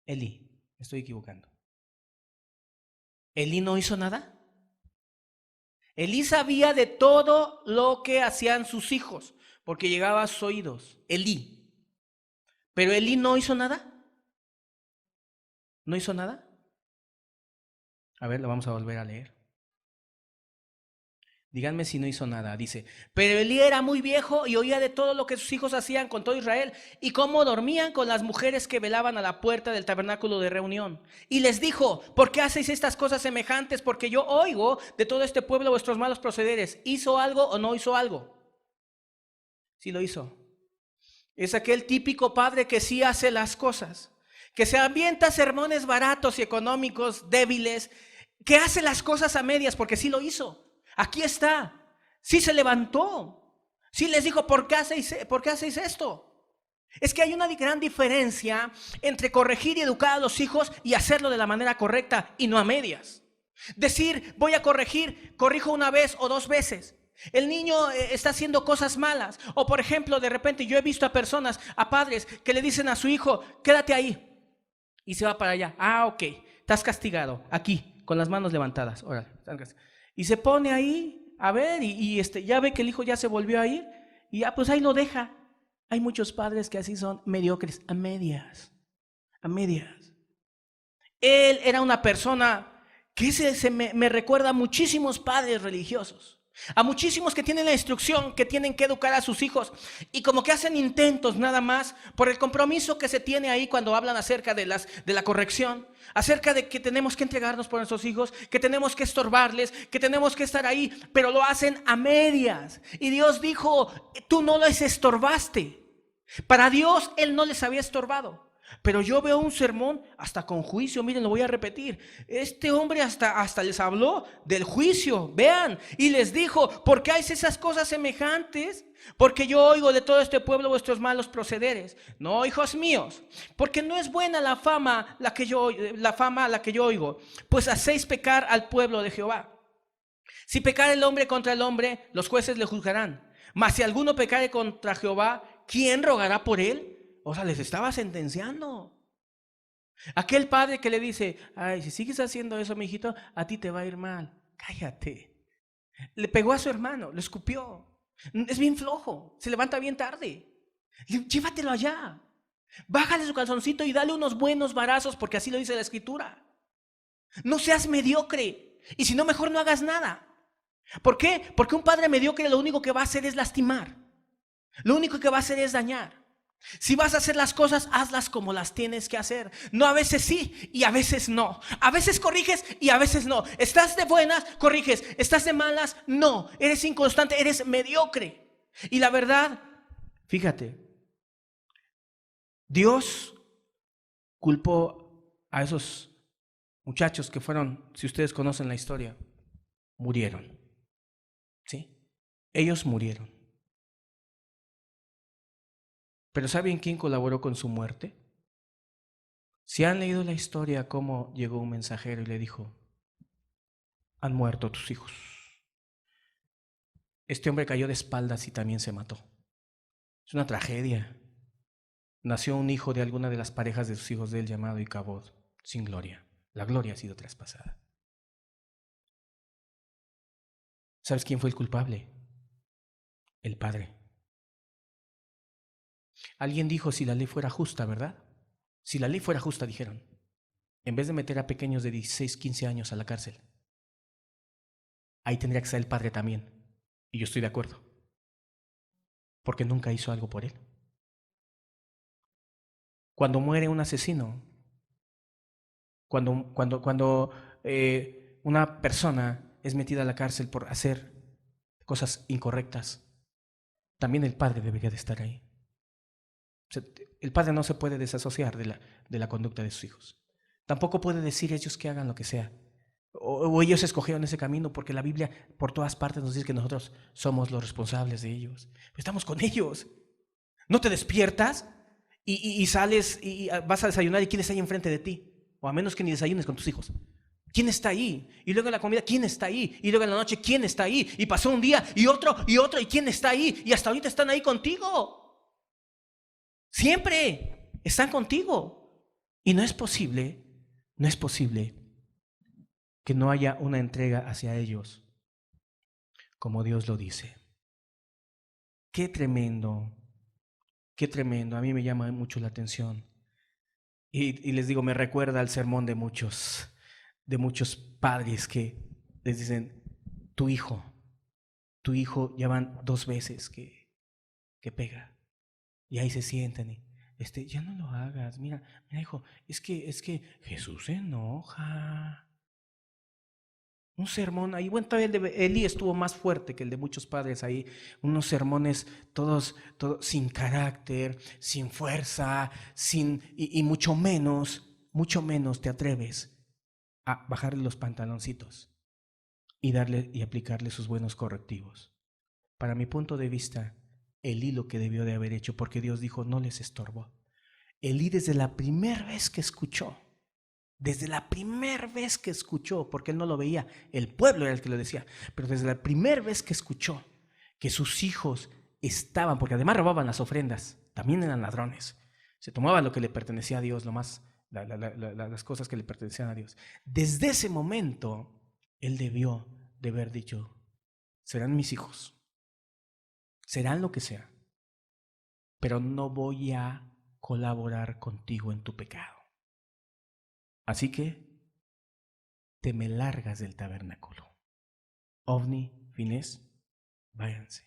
Elí, me estoy equivocando. ¿Elí no hizo nada? Elí sabía de todo lo que hacían sus hijos, porque llegaba a sus oídos. Elí. ¿Pero Elí no hizo nada? ¿No hizo nada? A ver, lo vamos a volver a leer. Díganme si no hizo nada. Dice, pero Elí era muy viejo y oía de todo lo que sus hijos hacían con todo Israel y cómo dormían con las mujeres que velaban a la puerta del tabernáculo de reunión. Y les dijo, ¿por qué hacéis estas cosas semejantes? Porque yo oigo de todo este pueblo vuestros malos procederes. ¿Hizo algo o no hizo algo? Sí lo hizo. Es aquel típico padre que sí hace las cosas, que se ambienta sermones baratos y económicos, débiles, que hace las cosas a medias porque sí lo hizo. Aquí está, sí se levantó, sí les dijo, ¿por qué hacéis esto? Es que hay una gran diferencia entre corregir y educar a los hijos y hacerlo de la manera correcta y no a medias. Decir, voy a corregir, corrijo una vez o dos veces. El niño está haciendo cosas malas. O por ejemplo, de repente yo he visto a personas, a padres que le dicen a su hijo, quédate ahí. Y se va para allá. Ah, ok, estás castigado, aquí, con las manos levantadas. Órale, y se pone ahí, a ver, y ya ve que el hijo ya se volvió a ir, y ya pues ahí lo deja. Hay muchos padres que así son mediocres, a medias, a medias. Él era una persona que me recuerda a muchísimos padres religiosos, a muchísimos que tienen la instrucción que tienen que educar a sus hijos y como que hacen intentos nada más por el compromiso que se tiene ahí cuando hablan acerca de la corrección, acerca de que tenemos que entregarnos por nuestros hijos, que tenemos que estorbarles, que tenemos que estar ahí, pero lo hacen a medias. Y Dios dijo, tú no les estorbaste. Para Dios, Él no les había estorbado. Pero yo veo un sermón hasta con juicio. Miren, lo voy a repetir. Este hombre hasta les habló del juicio. Vean, y les dijo: ¿por qué hay esas cosas semejantes? Porque yo oigo de todo este pueblo vuestros malos procederes. No, hijos míos, porque no es buena la fama a la que yo oigo, pues hacéis pecar al pueblo de Jehová. Si pecare el hombre contra el hombre, los jueces le juzgarán. Mas si alguno pecare contra Jehová, ¿quién rogará por él? O sea, les estaba sentenciando. Aquel padre que le dice: ay, si sigues haciendo eso, mi hijito, a ti te va a ir mal. Cállate. Le pegó a su hermano, le escupió. Es bien flojo, se levanta bien tarde. Llévatelo allá. Bájale su calzoncito y dale unos buenos varazos, porque así lo dice la Escritura. No seas mediocre. Y si no, mejor no hagas nada. ¿Por qué? Porque un padre mediocre lo único que va a hacer es lastimar. Lo único que va a hacer es dañar. Si vas a hacer las cosas, hazlas como las tienes que hacer. No a veces sí y a veces no. A veces corriges y a veces no. Estás de buenas, corriges. Estás de malas, no. Eres inconstante, eres mediocre. Y la verdad, fíjate, Dios culpó a esos muchachos que fueron, si ustedes conocen la historia, murieron. ¿Sí? Ellos murieron. Pero ¿saben quién colaboró con su muerte? Si han leído la historia, cómo llegó un mensajero y le dijo: han muerto tus hijos. Este hombre cayó de espaldas y también se mató. Es una tragedia. Nació un hijo de alguna de las parejas de sus hijos de él, llamado Icabod, sin gloria. La gloria ha sido traspasada. ¿Sabes quién fue el culpable? El padre. Alguien dijo: si la ley fuera justa, ¿verdad? Si la ley fuera justa, dijeron, en vez de meter a pequeños de 16, 15 años a la cárcel, ahí tendría que estar el padre también. Y yo estoy de acuerdo, porque nunca hizo algo por él. Cuando muere un asesino, cuando una persona es metida a la cárcel por hacer cosas incorrectas, también el padre debería de estar ahí. O sea, el padre no se puede desasociar de la conducta de sus hijos. Tampoco puede decir ellos que hagan lo que sea. O ellos escogieron ese camino, porque la Biblia por todas partes nos dice que nosotros somos los responsables de ellos. Estamos con ellos. ¿No te despiertas y sales y vas a desayunar y quién está ahí enfrente de ti? O a menos que ni desayunes con tus hijos. ¿Quién está ahí? Y luego en la comida, ¿quién está ahí? Y luego en la noche, ¿quién está ahí? Y pasó un día y otro, ¿y quién está ahí? Y hasta ahorita están ahí contigo. Siempre están contigo. Y no es posible que no haya una entrega hacia ellos como Dios lo dice. Qué tremendo, qué tremendo. A mí me llama mucho la atención. Y les digo, me recuerda al sermón de muchos padres que les dicen: tu hijo ya van 2 veces que pega. Y ahí se sientan y, ya no lo hagas, mira hijo, es que Jesús se enoja. Un sermón ahí, bueno, todavía el de Elí estuvo más fuerte que el de muchos padres ahí. Unos sermones todos sin carácter, sin fuerza, y mucho menos te atreves a bajarle los pantaloncitos y darle y aplicarle sus buenos correctivos. Para mi punto de vista, Elí lo que debió de haber hecho, porque Dios dijo: no les estorbó. Elí desde la primera vez que escuchó, porque él no lo veía, el pueblo era el que lo decía, pero desde la primera vez que escuchó que sus hijos estaban, porque además robaban las ofrendas, también eran ladrones, se tomaban lo que le pertenecía a Dios, las cosas que le pertenecían a Dios. Desde ese momento, él debió de haber dicho: serán mis hijos, serán lo que sea, pero no voy a colaborar contigo en tu pecado. Así que te me largas del tabernáculo. Ovni, Finés, váyanse.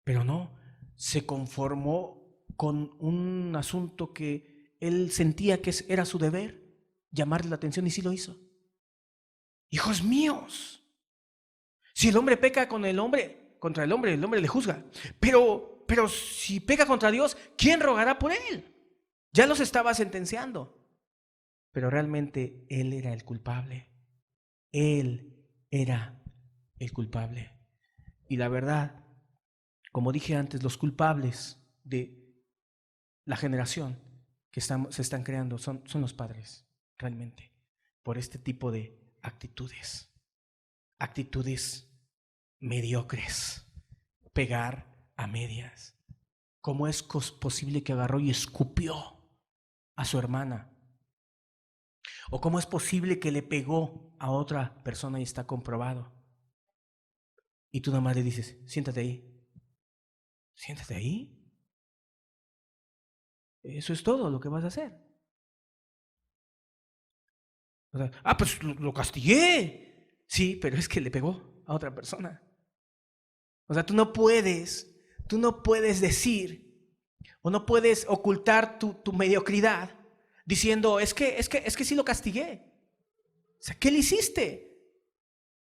Pero no, se conformó con un asunto que él sentía que era su deber, llamarle la atención, y sí lo hizo. Hijos míos, si el hombre peca contra el hombre le juzga. Pero Pero si peca contra Dios, ¿quién rogará por él? Ya los estaba sentenciando. Pero realmente él era el culpable. Él era el culpable. Y la verdad, como dije antes, los culpables de la generación que se están creando son los padres, realmente, por este tipo de actitudes mediocres, pegar a medias. ¿Cómo es posible que agarró y escupió a su hermana? ¿O cómo es posible que le pegó a otra persona y está comprobado? Y tú nada más le dices, siéntate ahí. Siéntate ahí. Eso es todo lo que vas a hacer. O sea, pues lo castigué. Sí, pero es que le pegó a otra persona. O sea, tú no puedes decir o no puedes ocultar tu mediocridad diciendo, es que sí lo castigué. O sea, ¿qué le hiciste?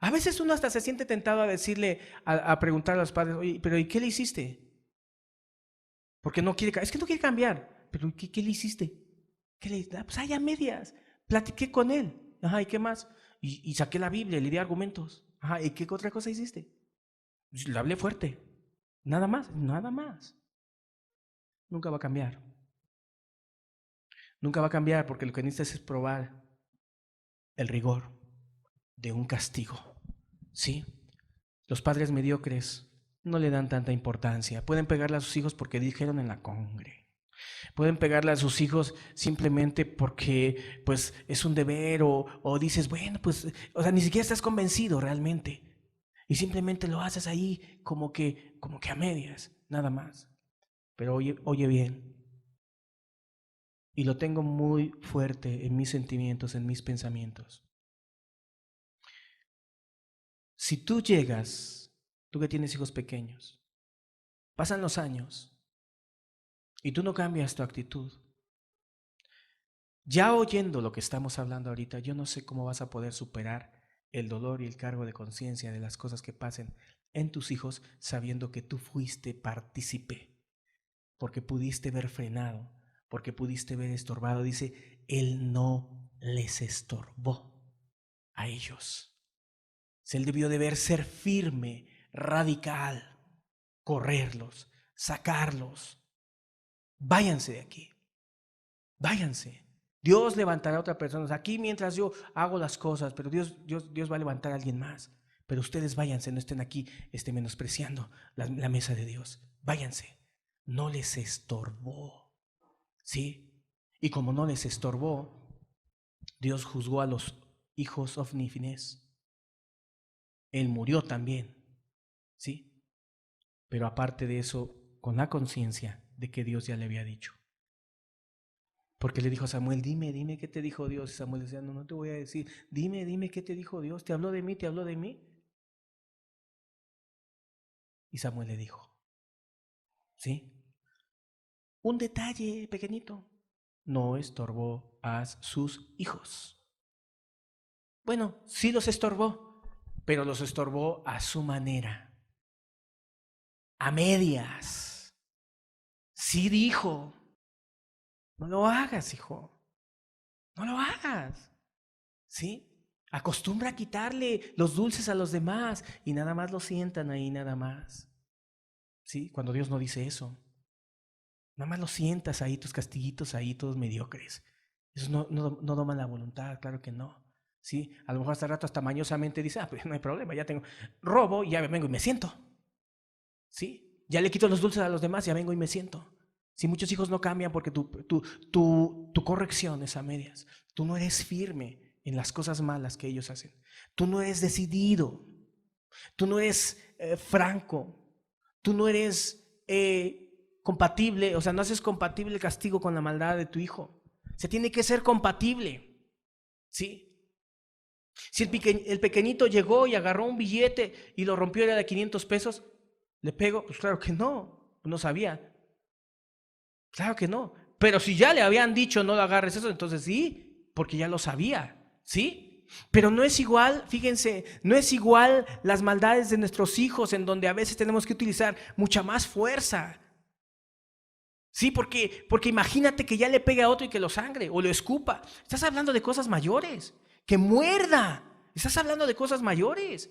A veces uno hasta se siente tentado a decirle, a preguntar a los padres, oye, pero ¿y qué le hiciste? Porque no quiere cambiar. Pero ¿qué le hiciste? ¿Qué le hiciste? Pues hay a medias. Platiqué con él. Ajá, ¿y qué más? Y saqué la Biblia y le di argumentos. Ajá, ¿y qué otra cosa hiciste? Le hablé fuerte. Nada más. Nunca va a cambiar. Nunca va a cambiar porque lo que necesitas es probar el rigor de un castigo. ¿Sí? Los padres mediocres no le dan tanta importancia. Pueden pegarle a sus hijos porque dijeron en la congre. Pueden pegarle a sus hijos simplemente porque pues es un deber o dices, bueno, pues, o sea, ni siquiera estás convencido realmente. Y simplemente lo haces ahí como que a medias, nada más. Pero oye bien, y lo tengo muy fuerte en mis sentimientos, en mis pensamientos. Si tú llegas, tú que tienes hijos pequeños, pasan los años y tú no cambias tu actitud, ya oyendo lo que estamos hablando ahorita, yo no sé cómo vas a poder superar el dolor y el cargo de conciencia de las cosas que pasen en tus hijos sabiendo que tú fuiste partícipe, porque pudiste ver frenado, porque pudiste ver estorbado. Dice, Él no les estorbó a ellos. Él debió de ver ser firme, radical, correrlos, sacarlos. Váyanse de aquí, váyanse. Dios levantará a otra persona. Aquí mientras yo hago las cosas, pero Dios va a levantar a alguien más. Pero ustedes váyanse, no estén aquí menospreciando la mesa de Dios. Váyanse. No les estorbó. ¿Sí? Y como no les estorbó, Dios juzgó a los hijos Ofni y Finés. Él murió también. ¿Sí? Pero aparte de eso, con la conciencia de que Dios ya le había dicho. Porque le dijo a Samuel, dime qué te dijo Dios. Y Samuel decía, no te voy a decir. Dime qué te dijo Dios. ¿Te habló de mí? Y Samuel le dijo, ¿sí? Un detalle pequeñito. No estorbó a sus hijos. Bueno, sí los estorbó, pero los estorbó a su manera. A medias. Sí dijo, no lo hagas, hijo. No lo hagas. ¿Sí? Acostumbra a quitarle los dulces a los demás y nada más lo sientan ahí, nada más. ¿Sí? Cuando Dios no dice eso. Nada más lo sientas ahí, tus castiguitos ahí, todos mediocres. Eso no doman la voluntad, claro que no. ¿Sí? A lo mejor hasta rato, hasta mañosamente dice, pues no hay problema, ya tengo, robo, ya vengo y me siento. ¿Sí? Ya le quito los dulces a los demás, ya vengo y me siento. Si muchos hijos no cambian porque tu corrección es a medias. Tú no eres firme en las cosas malas que ellos hacen. Tú no eres decidido. Tú no eres franco. Tú no eres compatible. O sea, no haces compatible el castigo con la maldad de tu hijo. Se tiene que ser compatible. ¿Sí? Si el pequeñito llegó y agarró un billete y lo rompió, era de 500 pesos, ¿le pego? Pues claro que no sabía. Claro que no. Pero si ya le habían dicho no lo agarres eso, entonces sí, porque ya lo sabía, ¿sí? Pero no es igual, fíjense, no es igual las maldades de nuestros hijos en donde a veces tenemos que utilizar mucha más fuerza, Sí, porque imagínate que ya le pegue a otro y que lo sangre o lo escupa. Estás hablando de cosas mayores. Que muerda. Estás hablando de cosas mayores.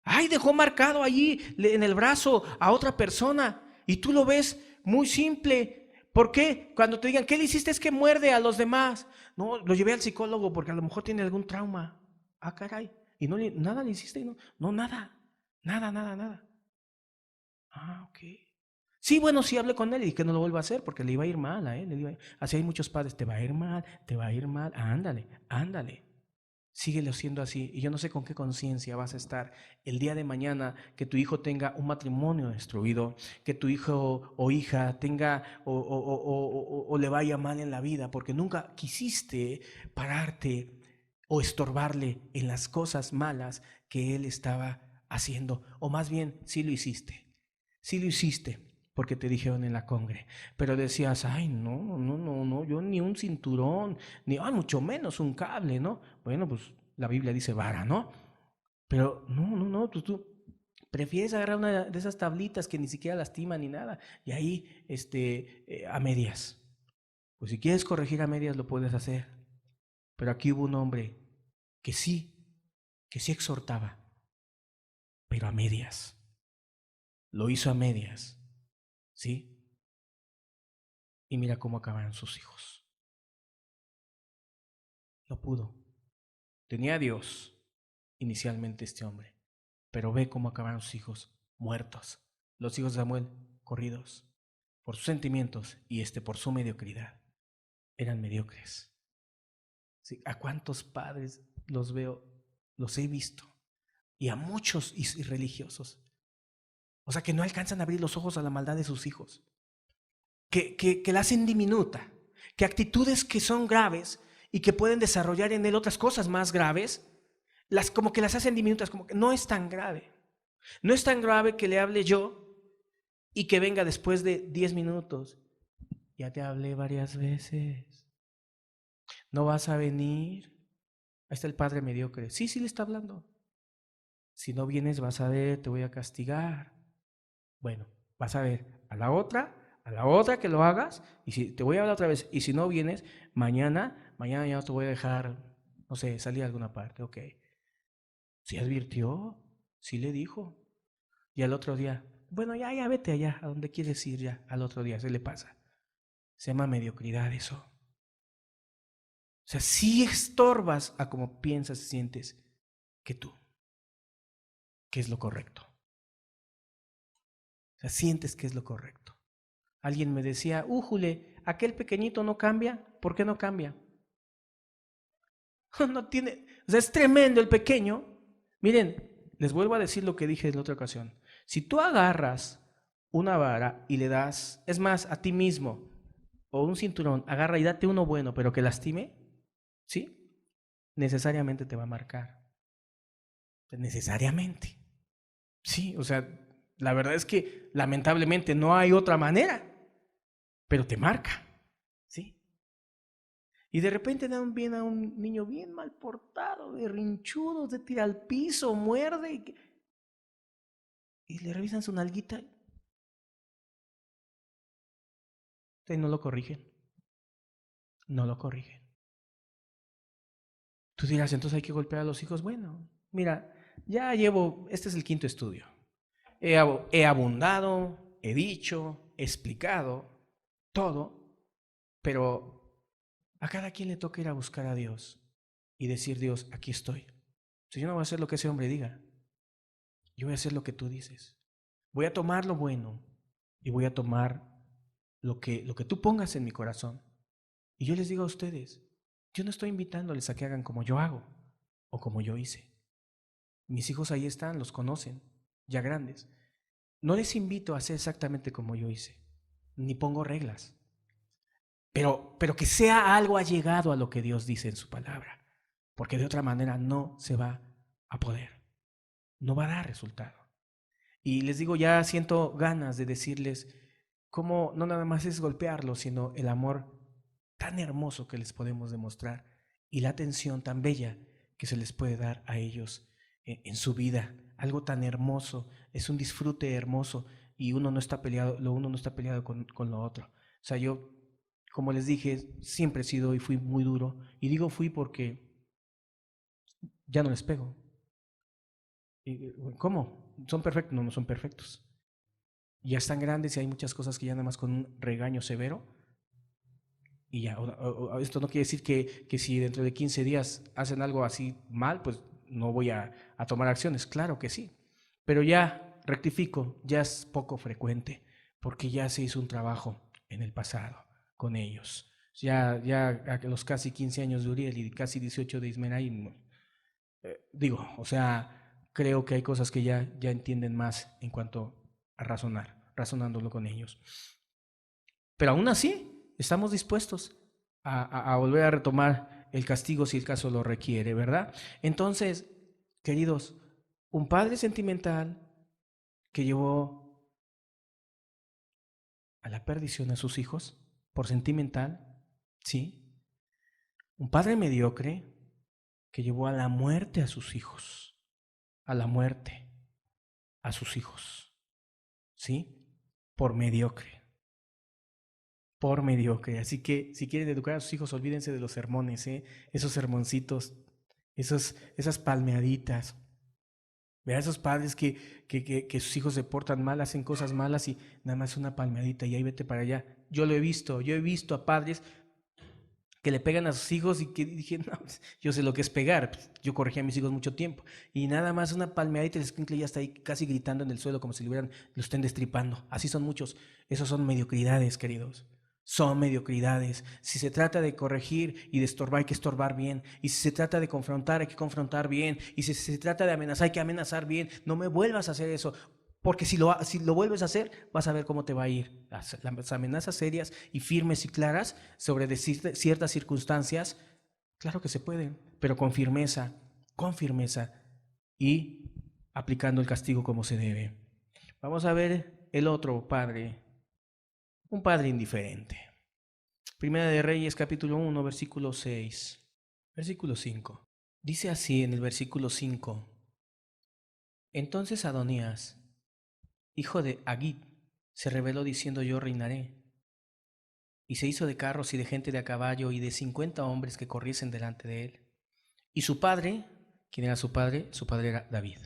Ay, dejó marcado allí en el brazo a otra persona y tú lo ves muy simple. ¿Por qué? Cuando te digan, ¿qué le hiciste? Es que muerde a los demás. No, lo llevé al psicólogo porque a lo mejor tiene algún trauma. Ah, caray. Y nada le hiciste. No, nada. Nada. Ah, ok. Sí, bueno, sí hablé con él y que no lo vuelva a hacer porque le iba a ir mal a él. Así hay muchos padres, te va a ir mal, te va a ir mal. Ándale. Síguelo siendo así. Y yo no sé con qué conciencia vas a estar el día de mañana que tu hijo tenga un matrimonio destruido, que tu hijo o hija tenga o le vaya mal en la vida, porque nunca quisiste pararte o estorbarle en las cosas malas que él estaba haciendo. O más bien, sí lo hiciste porque te dijeron en la congre, pero decías, ay, no, yo ni un cinturón, ni, ay, mucho menos un cable, ¿no? Bueno, pues la Biblia dice vara, ¿no? Pero no, pues tú prefieres agarrar una de esas tablitas que ni siquiera lastiman ni nada, y ahí, a medias. Pues si quieres corregir a medias lo puedes hacer, pero aquí hubo un hombre que sí exhortaba, pero a medias. Lo hizo a medias, ¿sí? Y mira cómo acabaron sus hijos. Lo pudo. Tenía a Dios inicialmente este hombre, pero ve cómo acabaron sus hijos muertos. Los hijos de Samuel corridos por sus sentimientos y por su mediocridad. Eran mediocres. ¿Sí? ¿A cuántos padres los veo? Los he visto. Y a muchos irreligiosos. O sea, que no alcanzan a abrir los ojos a la maldad de sus hijos. Que la hacen diminuta. Que actitudes que son graves y que pueden desarrollar en él otras cosas más graves, como que las hacen diminutas, como que no es tan grave. No es tan grave que le hable yo y que venga después de 10 minutos. Ya te hablé varias veces. ¿No vas a venir? Ahí está el padre mediocre. Sí, le está hablando. Si no vienes, vas a ver, te voy a castigar. Bueno, vas a ver, a la otra que lo hagas, y si te voy a hablar otra vez, y si no vienes, mañana ya no te voy a dejar, no sé, salir a alguna parte, ok. ¿Sí advirtió? Sí le dijo. Y al otro día, bueno, ya vete allá, a donde quieres ir ya, al otro día, se le pasa. Se llama mediocridad eso. O sea, sí estorbas a como piensas y sientes que tú, que es lo correcto. O sea, sientes que es lo correcto. Alguien me decía, Jule, aquel pequeñito no cambia. ¿Por qué no cambia? No tiene, o sea, es tremendo el pequeño. Miren, les vuelvo a decir lo que dije en la otra ocasión. Si tú agarras una vara y le das, es más, a ti mismo, o un cinturón, agarra y date uno bueno, pero que lastime, ¿sí? Necesariamente te va a marcar. Necesariamente. Sí, o sea, la verdad es que lamentablemente no hay otra manera, pero te marca, ¿sí? Y de repente dan bien a un niño bien mal portado, berrinchudo, se tira al piso, muerde y le revisan su nalguita y no lo corrigen. No lo corrigen. Tú dirás, entonces hay que golpear a los hijos. Bueno, mira, este es el quinto estudio. He abundado, he dicho, he explicado todo, pero a cada quien le toca ir a buscar a Dios y decir, Dios, aquí estoy. Si yo no voy a hacer lo que ese hombre diga, yo voy a hacer lo que tú dices. Voy a tomar lo bueno y voy a tomar lo que tú pongas en mi corazón. Y yo les digo a ustedes, yo no estoy invitándoles a que hagan como yo hago o como yo hice. Mis hijos ahí están, los conocen, ya grandes. No les invito a hacer exactamente como yo hice, ni pongo reglas, pero que sea algo allegado a lo que Dios dice en su palabra, porque de otra manera no se va a poder, no va a dar resultado. Y les digo, ya siento ganas de decirles cómo no nada más es golpearlos, sino el amor tan hermoso que les podemos demostrar y la atención tan bella que se les puede dar a ellos en su vida. Algo tan hermoso, es un disfrute hermoso y uno no está peleado, uno no está peleado con lo otro. O sea, yo, como les dije, siempre he sido y fui muy duro. Y digo fui porque ya no les pego. ¿Cómo? ¿Son perfectos? No, no son perfectos. Ya están grandes y hay muchas cosas que ya nada más con un regaño severo y ya. Esto no quiere decir que si dentro de 15 días hacen algo así mal, pues no voy a tomar acciones. Claro que sí. Pero ya rectifico, ya es poco frecuente, porque ya se hizo un trabajo en el pasado con ellos. Ya a los casi 15 años de Uriel y casi 18 de Ismael, digo, o sea, creo que hay cosas que ya entienden más en cuanto a razonándolo con ellos. Pero aún así, estamos dispuestos a volver a retomar el castigo si el caso lo requiere, ¿verdad? Entonces, queridos, un padre sentimental que llevó a la perdición a sus hijos por sentimental, ¿sí? Un padre mediocre que llevó a la muerte a sus hijos, a la muerte a sus hijos, ¿sí? Por mediocre, por mediocre. Así que si quieren educar a sus hijos, olvídense de los sermones, ¿eh? Esos sermoncitos, esas palmeaditas. Ver a esos padres que sus hijos se portan mal, hacen cosas malas y nada más una palmeadita y ahí vete para allá. Yo he visto a padres que le pegan a sus hijos y que dije, no, pues, yo sé lo que es pegar, pues, yo corregí a mis hijos mucho tiempo. Y nada más una palmeadita y el escuincle ya está ahí casi gritando en el suelo como si lo estén destripando. Así son muchos. Esos son mediocridades, queridos. Son mediocridades. Si se trata de corregir y de estorbar, hay que estorbar bien. Y si se trata de confrontar, hay que confrontar bien. Y si se trata de amenazar, hay que amenazar bien. No me vuelvas a hacer eso. Porque si lo vuelves a hacer, vas a ver cómo te va a ir. Las amenazas serias y firmes y claras sobre ciertas circunstancias, claro que se pueden, pero con firmeza y aplicando el castigo como se debe. Vamos a ver el otro padre, un padre indiferente. Primera de Reyes, capítulo 1, versículo 6, versículo 5. Dice así en el versículo 5: Entonces Adonías, hijo de Agit, se rebeló diciendo: Yo reinaré. Y se hizo de carros y de gente de a caballo y de 50 hombres que corriesen delante de él. Y su padre, ¿quién era su padre? Su padre era David.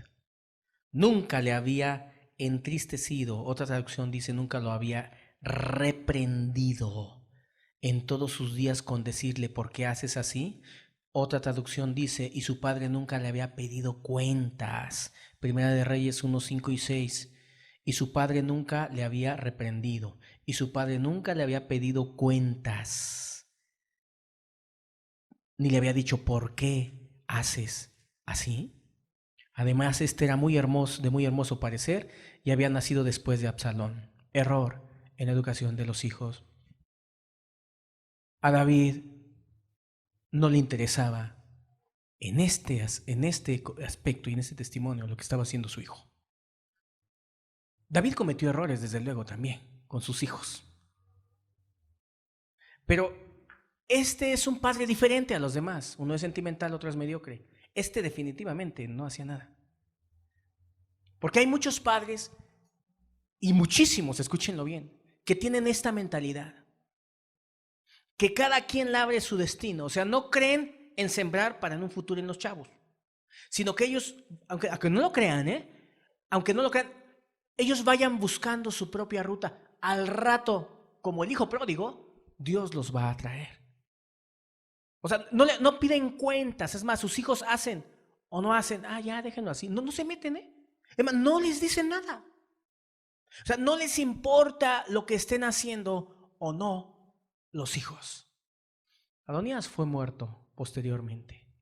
Nunca le había entristecido, otra traducción dice nunca lo había reprendido en todos sus días con decirle: ¿por qué haces así? Otra traducción dice: y su padre nunca le había pedido cuentas. Primera de Reyes 1, 5 y 6. Y su padre nunca le había reprendido. Y su padre nunca le había pedido cuentas. Ni le había dicho: ¿por qué haces así? Además, este era de muy hermoso parecer y había nacido después de Absalón. Error en la educación de los hijos. A David no le interesaba en este aspecto y en este testimonio lo que estaba haciendo su hijo. David cometió errores, desde luego, también con sus hijos. Pero este es un padre diferente a los demás. Uno es sentimental, otro es mediocre. Este definitivamente no hacía nada. Porque hay muchos padres, y muchísimos, escúchenlo bien, que tienen esta mentalidad. Que cada quien labre su destino. O sea, no creen en sembrar para en un futuro en los chavos. Sino que ellos, aunque no lo crean, aunque no lo crean, ellos vayan buscando su propia ruta. Al rato, como el hijo pródigo, Dios los va a traer. O sea, no piden cuentas. Es más, sus hijos hacen o no hacen. Ya, déjenlo así. No se meten, Es más, no les dicen nada. O sea, no les importa lo que estén haciendo o no los hijos. Adonías fue muerto posteriormente,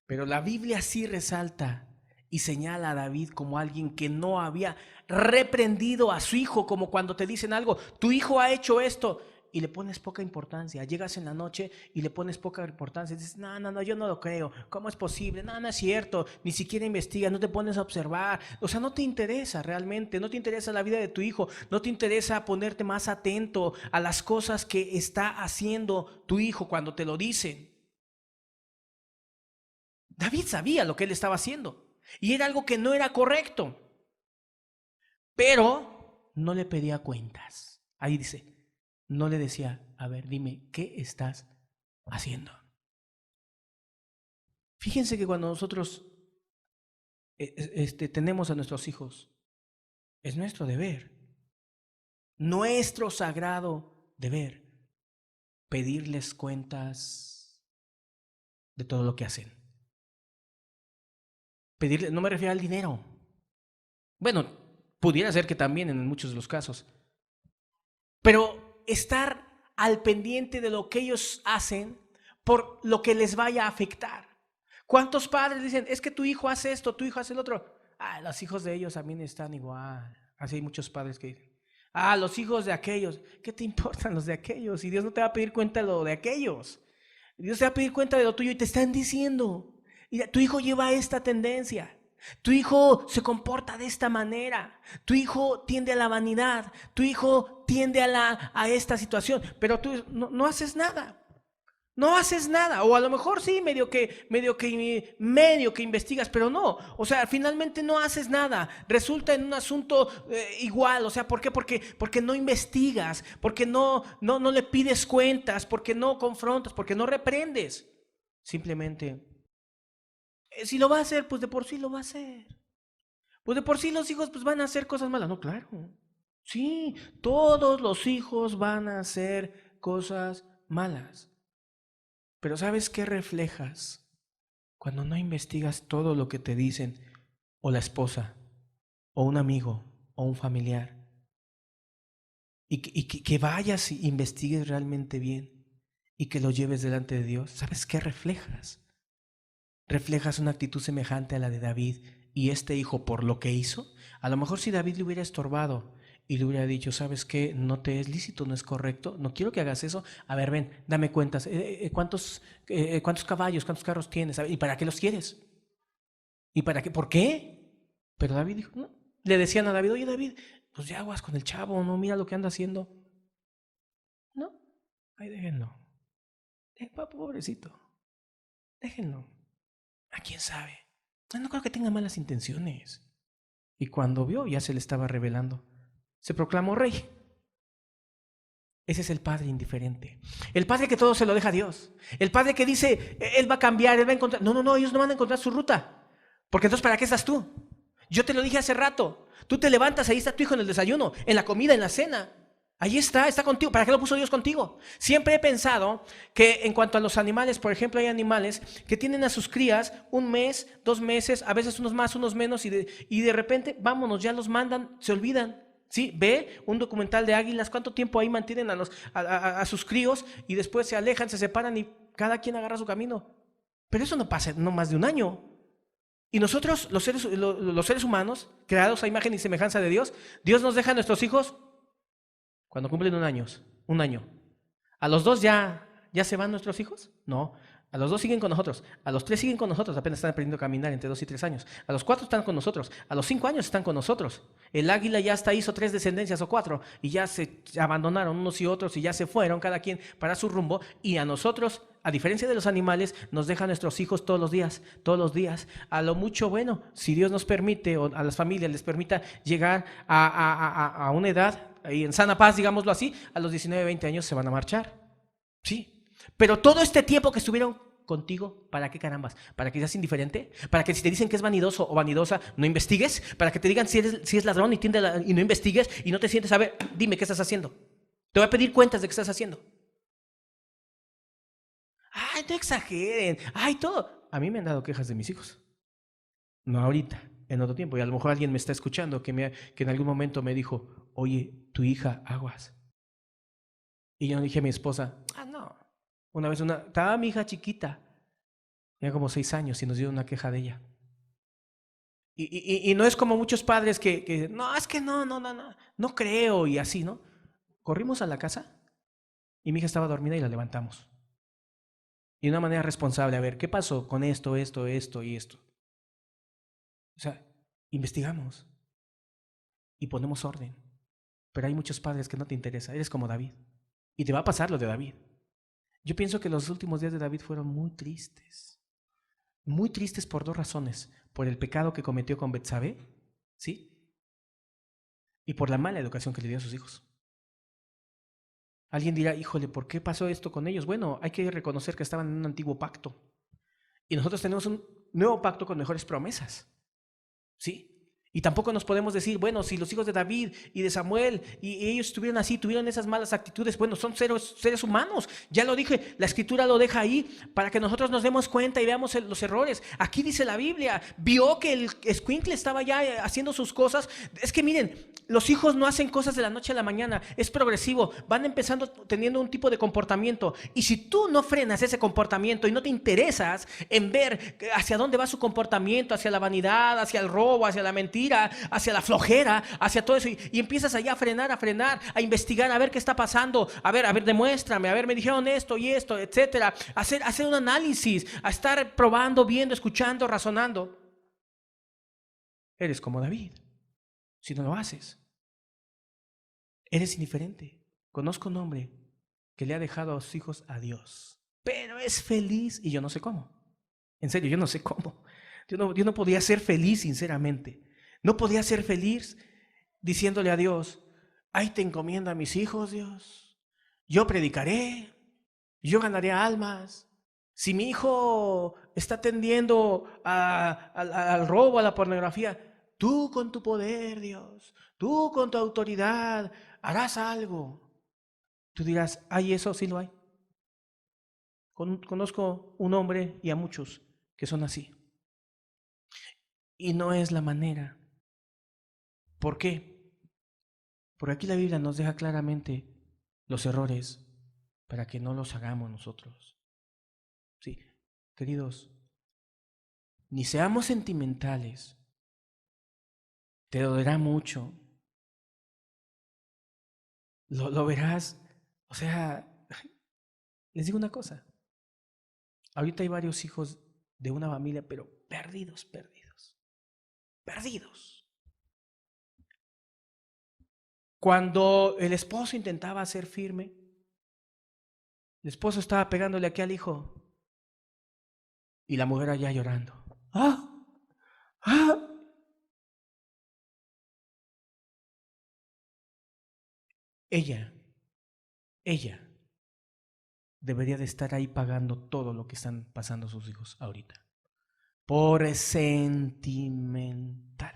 pero la Biblia sí resalta y señala a David como alguien que no había reprendido a su hijo, como cuando te dicen algo: tu hijo ha hecho esto, y le pones poca importancia. Llegas en la noche y le pones poca importancia y dices: no, yo no lo creo, ¿cómo es posible? No es cierto, ni siquiera investigas, no te pones a observar. O sea, no te interesa realmente, no te interesa la vida de tu hijo, no te interesa ponerte más atento a las cosas que está haciendo tu hijo cuando te lo dicen. David sabía lo que él estaba haciendo y era algo que no era correcto. Pero no le pedía cuentas. Ahí dice, no le decía, a ver, dime, ¿qué estás haciendo? Fíjense que cuando nosotros tenemos a nuestros hijos, es nuestro deber, nuestro sagrado deber, pedirles cuentas de todo lo que hacen. Pedirles, no me refiero al dinero. Bueno, pudiera ser que también en muchos de los casos. Pero estar al pendiente de lo que ellos hacen por lo que les vaya a afectar. ¿Cuántos padres dicen, es que tu hijo hace esto, tu hijo hace el otro? Ah, los hijos de ellos también están igual. Así hay muchos padres que dicen, ah, los hijos de aquellos. ¿Qué te importan los de aquellos? Y Dios no te va a pedir cuenta de lo de aquellos. Dios te va a pedir cuenta de lo tuyo y te están diciendo, mira, tu hijo lleva esta tendencia. Tu hijo se comporta de esta manera. Tu hijo tiende a la vanidad. Tu hijo tiende a esta situación. Pero tú no haces nada. No haces nada. O a lo mejor sí, medio que investigas, pero no. O sea, finalmente no haces nada. Resulta en un asunto igual. O sea, ¿por qué? Porque no investigas. Porque no le pides cuentas. Porque no confrontas. Porque no reprendes. Simplemente si lo va a hacer, pues de por sí lo va a hacer. Pues de por sí los hijos pues van a hacer cosas malas. No, claro. Sí, todos los hijos van a hacer cosas malas. Pero ¿sabes qué reflejas cuando no investigas todo lo que te dicen o la esposa o un amigo o un familiar? Y que vayas y investigues realmente bien y que lo lleves delante de Dios. ¿Sabes qué reflejas? Reflejas una actitud semejante a la de David y este hijo por lo que hizo. A lo mejor si David le hubiera estorbado y le hubiera dicho, ¿sabes qué? No te es lícito, no es correcto, no quiero que hagas eso. A ver, ven, dame cuentas. ¿Cuántos caballos, cuántos carros tienes? ¿Y para qué los quieres? ¿Y para qué? ¿Por qué? Pero David dijo, no. Le decían a David, oye David, pues ya aguas con el chavo, no mira lo que anda haciendo. No, ahí déjenlo. Pobrecito, déjenlo. ¿A quién sabe? No creo que tenga malas intenciones. Y cuando vio, ya se le estaba revelando. Se proclamó rey. Ese es el padre indiferente. El padre que todo se lo deja a Dios. El padre que dice, él va a cambiar, él va a encontrar. No, ellos no van a encontrar su ruta. Porque entonces, ¿para qué estás tú? Yo te lo dije hace rato. Tú te levantas, ahí está tu hijo en el desayuno, en la comida, en la cena. Ahí está contigo. ¿Para qué lo puso Dios contigo? Siempre he pensado que en cuanto a los animales, por ejemplo, hay animales que tienen a sus crías 1 mes, 2 meses, a veces unos más, unos menos, y de repente, vámonos, ya los mandan, se olvidan. ¿Sí? Ve un documental de águilas, cuánto tiempo ahí mantienen a sus críos y después se alejan, se separan y cada quien agarra su camino. Pero eso no pasa no más de 1 año. Y nosotros, los seres humanos, creados a imagen y semejanza de Dios, Dios nos deja a nuestros hijos cuando cumplen 1 año. ¿A los 2 ya se van nuestros hijos? No. A los 2 siguen con nosotros. A los 3 siguen con nosotros. Apenas están aprendiendo a caminar entre 2 y 3 años. A los 4 están con nosotros. A los 5 años están con nosotros. El águila ya hasta hizo 3 descendencias o 4. Y ya se abandonaron unos y otros y ya se fueron cada quien para su rumbo. Y a nosotros, a diferencia de los animales, nos dejan nuestros hijos todos los días. Todos los días. A lo mucho, bueno, si Dios nos permite o a las familias les permita llegar a una edad, y en sana paz, digámoslo así, a los 19, 20 años se van a marchar. Sí. Pero todo este tiempo que estuvieron contigo, ¿para qué carambas? ¿Para que seas indiferente? ¿Para que si te dicen que es vanidoso o vanidosa, no investigues? ¿Para que te digan si es ladrón y no investigues y no te sientes a ver, dime qué estás haciendo? Te voy a pedir cuentas de qué estás haciendo. Ay, no exageren. Ay, todo. A mí me han dado quejas de mis hijos. No ahorita, en otro tiempo. Y a lo mejor alguien me está escuchando que en algún momento me dijo, oye, tu hija, aguas. Y yo dije a mi esposa, no. Una vez estaba mi hija chiquita, tenía como 6 años y nos dio una queja de ella. Y no es como muchos padres que no, es que no creo y así, ¿no? Corrimos a la casa y mi hija estaba dormida y la levantamos. Y de una manera responsable, a ver, ¿qué pasó con esto y esto? O sea, investigamos y ponemos orden. Pero hay muchos padres que no te interesa, eres como David. Y te va a pasar lo de David. Yo pienso que los últimos días de David fueron muy tristes. Muy tristes por 2 razones. Por el pecado que cometió con Betsabé, ¿sí? y por la mala educación que le dio a sus hijos. Alguien dirá, híjole, ¿por qué pasó esto con ellos? Bueno, hay que reconocer que estaban en un antiguo pacto y nosotros tenemos un nuevo pacto con mejores promesas, ¿sí? Y tampoco nos podemos decir, bueno, si los hijos de David y de Samuel y ellos estuvieron así, tuvieron esas malas actitudes, bueno, son seres humanos. Ya lo dije, la escritura lo deja ahí para que nosotros nos demos cuenta y veamos los errores. Aquí dice la Biblia, vio que el escuincle estaba ya haciendo sus cosas. Es que miren, los hijos no hacen cosas de la noche a la mañana, es progresivo, van empezando teniendo un tipo de comportamiento. Y si tú no frenas ese comportamiento y no te interesas en ver hacia dónde va su comportamiento, hacia la vanidad, hacia el robo, hacia la mentira, hacia la flojera, hacia todo eso, y empiezas allá a frenar, a investigar, a ver qué está pasando, a ver, demuéstrame, a ver, me dijeron esto y esto, etcétera, hacer un análisis, a estar probando, viendo, escuchando, razonando. Eres como David, si no lo haces. Eres indiferente. Conozco un hombre que le ha dejado a sus hijos a Dios, pero es feliz y yo no sé cómo. En serio, yo no sé cómo. Yo no podía ser feliz, sinceramente. No podía ser feliz diciéndole a Dios, ay, te encomiendo a mis hijos, Dios. Yo predicaré, yo ganaré almas. Si mi hijo está tendiendo al robo, a la pornografía, tú con tu poder, Dios, tú con tu autoridad, harás algo. Tú dirás, ay, eso sí lo hay. Conozco un hombre y a muchos que son así. Y no es la manera. ¿Por qué? Porque aquí la Biblia nos deja claramente los errores para que no los hagamos nosotros. Sí, queridos, ni seamos sentimentales. Te dolerá mucho. Lo verás. O sea, les digo una cosa. Ahorita hay varios hijos de una familia, pero perdidos. Cuando el esposo intentaba ser firme, el esposo estaba pegándole aquí al hijo y la mujer allá llorando. ¡Ah! ¡Ah! Ella debería de estar ahí pagando todo lo que están pasando sus hijos ahorita. Por sentimental.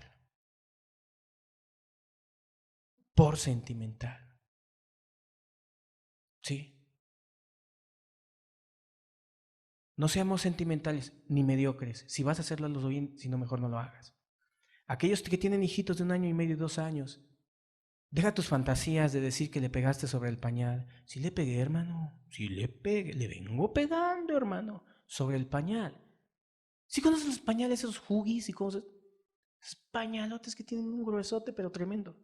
Por sentimental. ¿Sí? No seamos sentimentales ni mediocres. Si vas a hacerlo, hazlo bien, si no, mejor no lo hagas. Aquellos que tienen hijitos de 1 año y medio, 2 años, deja tus fantasías de decir que le pegaste sobre el pañal. Sí le pegué, hermano. Sí le pegué. Le vengo pegando, hermano, sobre el pañal. ¿Sí conoces los pañales, esos Huggies y cosas? Esos pañalotes que tienen un gruesote, pero tremendo.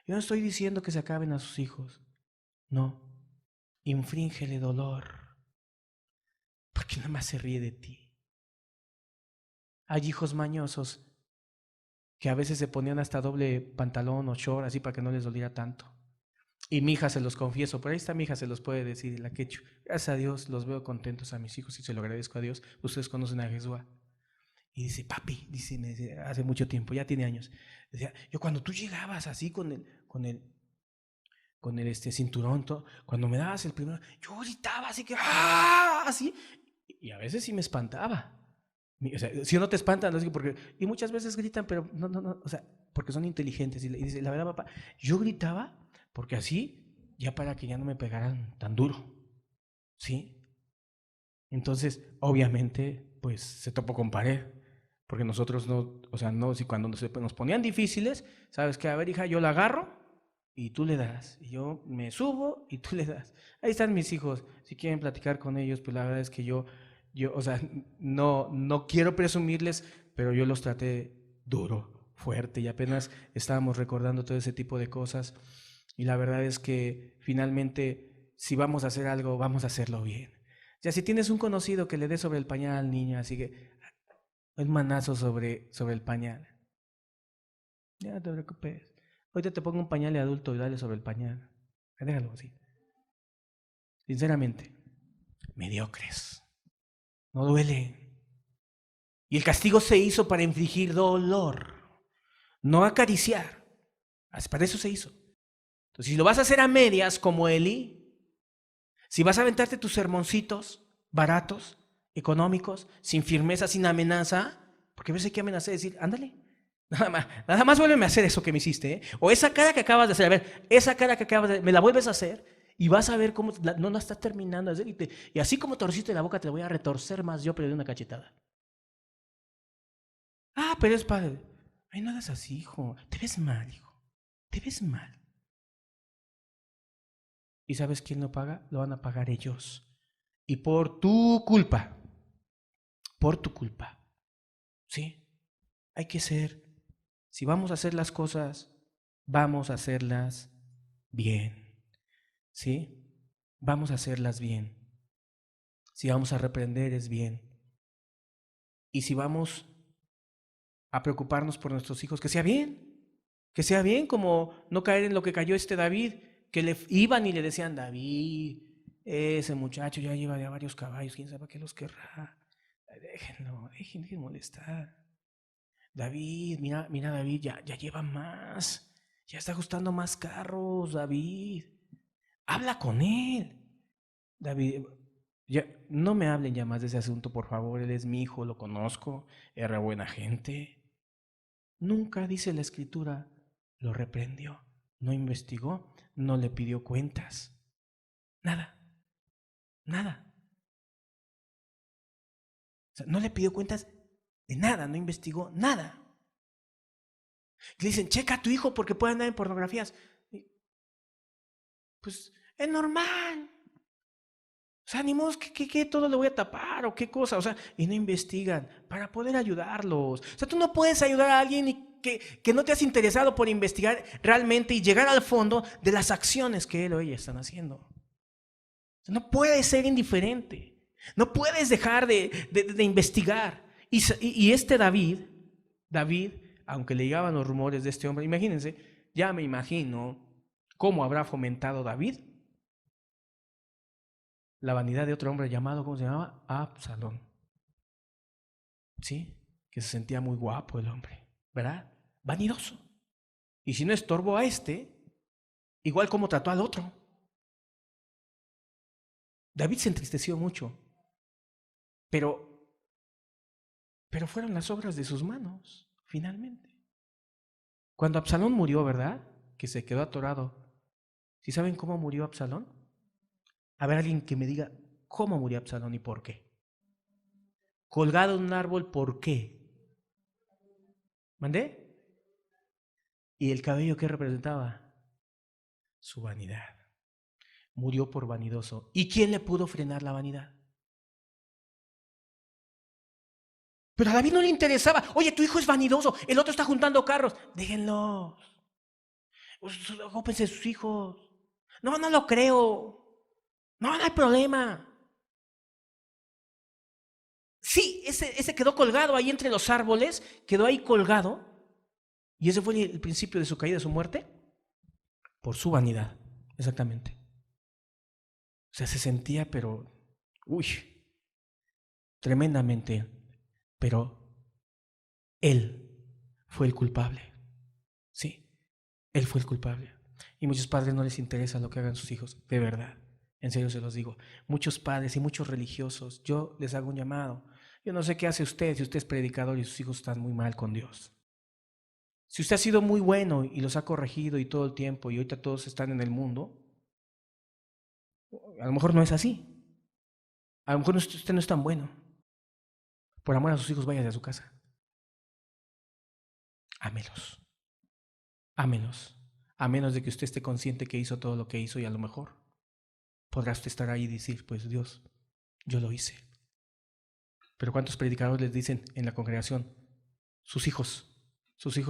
Yo no estoy diciendo que se acaben a sus hijos. No. Infríngele dolor. Porque nada más se ríe de ti. Hay hijos mañosos que a veces se ponían hasta doble pantalón o short, así para que no les doliera tanto. Y mi hija se los confieso, por ahí está mi hija, se los puede decir, la quechu. Gracias a Dios los veo contentos a mis hijos y se lo agradezco a Dios. Ustedes conocen a Jesús. Y dice, papi, dice, me dice, hace mucho tiempo, ya tiene años. Decía, yo cuando tú llegabas así con el cinturón, todo, cuando me dabas el primero, yo gritaba así que, ¡ah! Así. Y a veces sí me espantaba. O sea, si no te espantan, no es que porque, y muchas veces gritan, pero no, o sea, porque son inteligentes. Y dice, la verdad, papá, yo gritaba porque así, ya para que ya no me pegaran tan duro, ¿sí? Entonces, obviamente, pues se topó con pared, porque nosotros no, o sea, no, si cuando nos ponían difíciles, sabes que, a ver, hija, yo la agarro y tú le das, y yo me subo y tú le das. Ahí están mis hijos, si quieren platicar con ellos, pues la verdad es que o sea, no quiero presumirles, pero yo los traté duro, fuerte, y apenas estábamos recordando todo ese tipo de cosas, y la verdad es que finalmente, si vamos a hacer algo, vamos a hacerlo bien. Ya si tienes un conocido que le dé sobre el pañal al niño, así que un manazo sobre el pañal. Ya no te preocupes. Ahorita te pongo un pañal de adulto y dale sobre el pañal. Déjalo así. Sinceramente, mediocres. No duele. Y el castigo se hizo para infligir dolor, no acariciar. Para eso se hizo. Entonces, si lo vas a hacer a medias como Eli, si vas a aventarte tus sermoncitos baratos, económicos, sin firmeza, sin amenaza, porque a veces hay que amenazar y decir, ándale, nada más vuélveme a hacer eso que me hiciste, ¿eh? O esa cara que acabas de hacer, a ver, esa cara que acabas de hacer, me la vuelves a hacer y vas a ver cómo no la estás terminando de hacer. Y así como torciste la boca, te la voy a retorcer más yo, pero de una cachetada. Ah, pero es padre. Ay, no hagas así, hijo. Te ves mal, hijo. Te ves mal. ¿Y sabes quién lo paga? Lo van a pagar ellos. Y por tu culpa. Por tu culpa. ¿Sí? Hay que ser. Si vamos a hacer las cosas, vamos a hacerlas bien. ¿Sí? Vamos a hacerlas bien. Si vamos a reprender, es bien. Y si vamos a preocuparnos por nuestros hijos, que sea bien. Que sea bien, como no caer en lo que cayó este David, que le iban y le decían, David, ese muchacho ya lleva ya varios caballos, quién sabe qué los querrá. Déjenlo, dejen de molestar. David, mira David, ya lleva más. Ya está ajustando más carros, David. Habla con él. David, ya, no me hablen ya más de ese asunto, por favor. Él es mi hijo, lo conozco, era buena gente. Nunca, dice la escritura, lo reprendió, no investigó, no le pidió cuentas. Nada, nada. O sea, no le pidió cuentas de nada, no investigó nada. Le dicen, checa a tu hijo porque puede andar en pornografías. Pues es normal. O sea, ni modo, ¿qué todo le voy a tapar o qué cosa? O sea, y no investigan para poder ayudarlos. O sea, tú no puedes ayudar a alguien que no te has interesado por investigar realmente y llegar al fondo de las acciones que él o ella están haciendo. O sea, no puedes ser indiferente. No puedes dejar de investigar. Y este David, aunque le llegaban los rumores de este hombre, imagínense, ya me imagino cómo habrá fomentado David la vanidad de otro hombre llamado, ¿cómo se llamaba? Absalón. ¿Sí? Que se sentía muy guapo el hombre, ¿verdad? Vanidoso. Y si no estorbó a este, igual como trató al otro. David se entristeció mucho, pero, pero fueron las obras de sus manos, finalmente. Cuando Absalón murió, ¿verdad? Que se quedó atorado. ¿Sí saben cómo murió Absalón? A ver, alguien que me diga cómo murió Absalón y por qué. Colgado en un árbol, ¿por qué? ¿Mandé? ¿Y el cabello qué representaba? Su vanidad. Murió por vanidoso. ¿Y quién le pudo frenar la vanidad? Pero a David no le interesaba. Oye, tu hijo es vanidoso, el otro está juntando carros. Déjenlos. Ocúpense de sus hijos. No, no lo creo. No, no hay problema. Sí, ese quedó colgado ahí entre los árboles, quedó ahí colgado. Y ese fue el principio de su caída, de su muerte, por su vanidad, exactamente. O sea, se sentía, pero, uy, tremendamente, pero él fue el culpable, sí, él fue el culpable. Y muchos padres no les interesa lo que hagan sus hijos, de verdad, en serio se los digo. Muchos padres y muchos religiosos, yo les hago un llamado. Yo no sé qué hace usted si usted es predicador y sus hijos están muy mal con Dios. Si usted ha sido muy bueno y los ha corregido y todo el tiempo y ahorita todos están en el mundo, a lo mejor no es así. A lo mejor usted no es tan bueno. Por amor a sus hijos, váyase a su casa. Ámelos. Ámelos. A menos de que usted esté consciente que hizo todo lo que hizo y a lo mejor podrá usted estar ahí y decir, pues Dios, yo lo hice. Pero ¿cuántos predicadores les dicen en la congregación? Sus hijos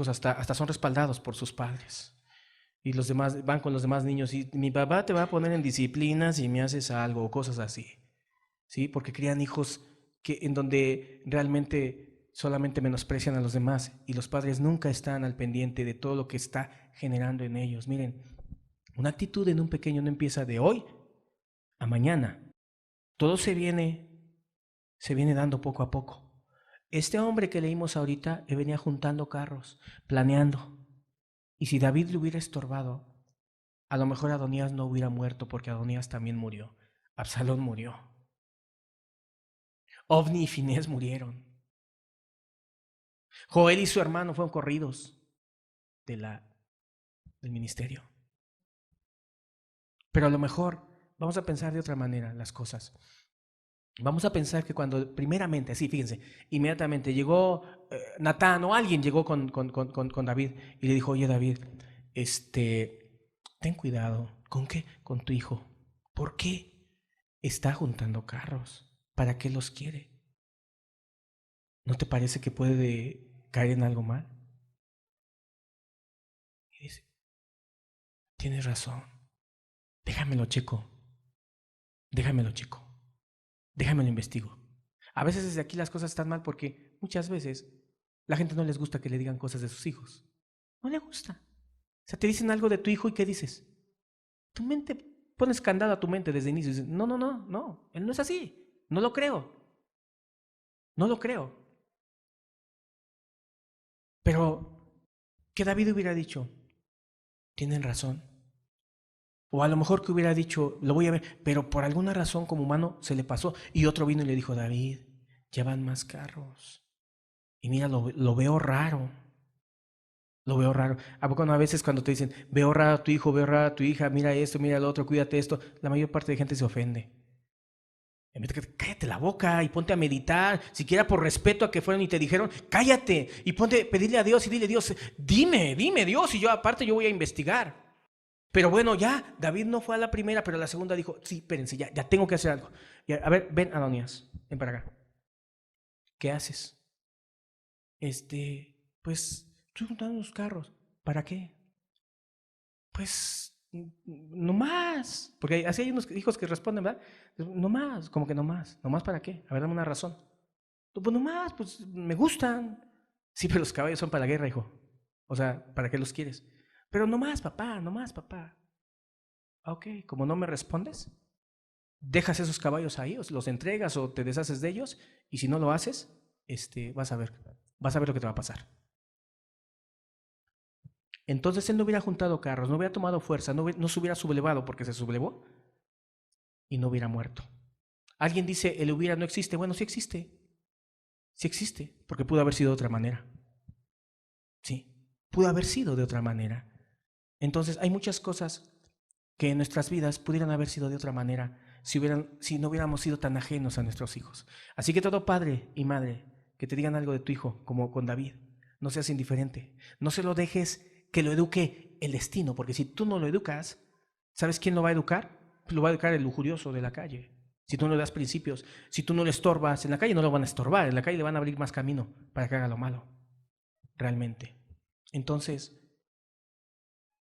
hasta son respaldados por sus padres. Y los demás van con los demás niños y mi papá te va a poner en disciplina si me haces algo o cosas así. ¿Sí? Porque crían hijos en donde realmente solamente menosprecian a los demás y los padres nunca están al pendiente de todo lo que está generando en ellos. Miren, una actitud en un pequeño no empieza de hoy a mañana. Todo se viene dando poco a poco. Este hombre que leímos ahorita venía juntando carros, planeando. Y si David le hubiera estorbado, a lo mejor Adonías no hubiera muerto, porque Adonías también murió. Absalón murió. Ovni y Finés murieron. Joel y su hermano fueron corridos del ministerio. Pero a lo mejor vamos a pensar de otra manera las cosas. Vamos a pensar que cuando primeramente, así, fíjense, inmediatamente llegó Natán o alguien llegó con David y le dijo, oye David, ten cuidado. ¿Con qué? Con tu hijo. ¿Por qué? Está juntando carros. ¿Para qué los quiere? ¿No te parece que puede caer en algo mal? Y dice, tienes razón. Déjamelo checo. Déjamelo checo. Déjamelo investigo. A veces desde aquí las cosas están mal porque muchas veces la gente no les gusta que le digan cosas de sus hijos. No le gusta. O sea, te dicen algo de tu hijo y ¿qué dices? Tu mente, pones candado a tu mente desde el inicio y dices, no, no, no, no, él no es así. No lo creo. No lo creo. Pero, ¿qué David hubiera dicho? Tienen razón. O a lo mejor que hubiera dicho, lo voy a ver, pero por alguna razón como humano se le pasó. Y otro vino y le dijo, David, ya van más carros. Y mira, lo veo raro. Lo veo raro. ¿A poco no a veces cuando te dicen, veo raro a tu hijo, veo raro a tu hija, mira esto, mira lo otro, cuídate esto, la mayor parte de gente se ofende? En vez de que cállate la boca y ponte a meditar, siquiera por respeto a que fueron y te dijeron, cállate y ponte a pedirle a Dios y dile, Dios, dime Dios, y yo aparte yo voy a investigar. Pero bueno, ya, David no fue a la primera, pero a la segunda dijo, sí, espérense, ya tengo que hacer algo. Y a ver, ven, Adonías, ven para acá. ¿Qué haces? Pues, estoy juntando unos carros. ¿Para qué? Pues, no más. Porque así hay unos hijos que responden, ¿verdad? No más, como que no más. ¿No más para qué? A ver, dame una razón. Pues no más, pues me gustan. Sí, pero los caballos son para la guerra, hijo. O sea, ¿para qué los quieres? Pero no más, papá, no más, papá. Ok, como no me respondes, dejas esos caballos ahí, o los entregas o te deshaces de ellos, y si no lo haces, vas a ver lo que te va a pasar. Entonces él no hubiera juntado carros, no hubiera tomado fuerza, no se hubiera sublevado porque se sublevó y no hubiera muerto. Alguien dice, el hubiera no existe. Bueno, sí existe, porque pudo haber sido de otra manera. Sí, pudo haber sido de otra manera. Entonces hay muchas cosas que en nuestras vidas pudieran haber sido de otra manera si no hubiéramos sido tan ajenos a nuestros hijos. Así que todo padre y madre que te digan algo de tu hijo, como con David, no seas indiferente. No se lo dejes que lo eduque el destino, porque si tú no lo educas, ¿sabes quién lo va a educar? Lo va a educar el lujurioso de la calle. Si tú no le das principios, si tú no le estorbas, en la calle no lo van a estorbar, en la calle le van a abrir más camino para que haga lo malo, realmente. Entonces,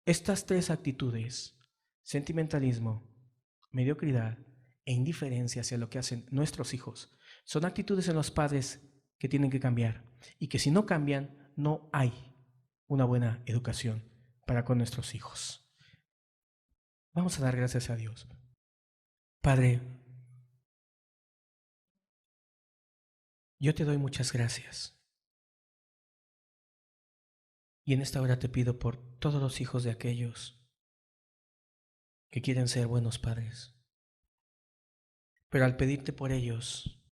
estas tres actitudes, sentimentalismo, mediocridad e indiferencia hacia lo que hacen nuestros hijos, son actitudes en los padres que tienen que cambiar y que si no cambian, no hay una buena educación para con nuestros hijos. Vamos a dar gracias a Dios. Padre, yo te doy muchas gracias y en esta hora te pido por todos los hijos de aquellos que quieren ser buenos padres. Pero al pedirte por ellos,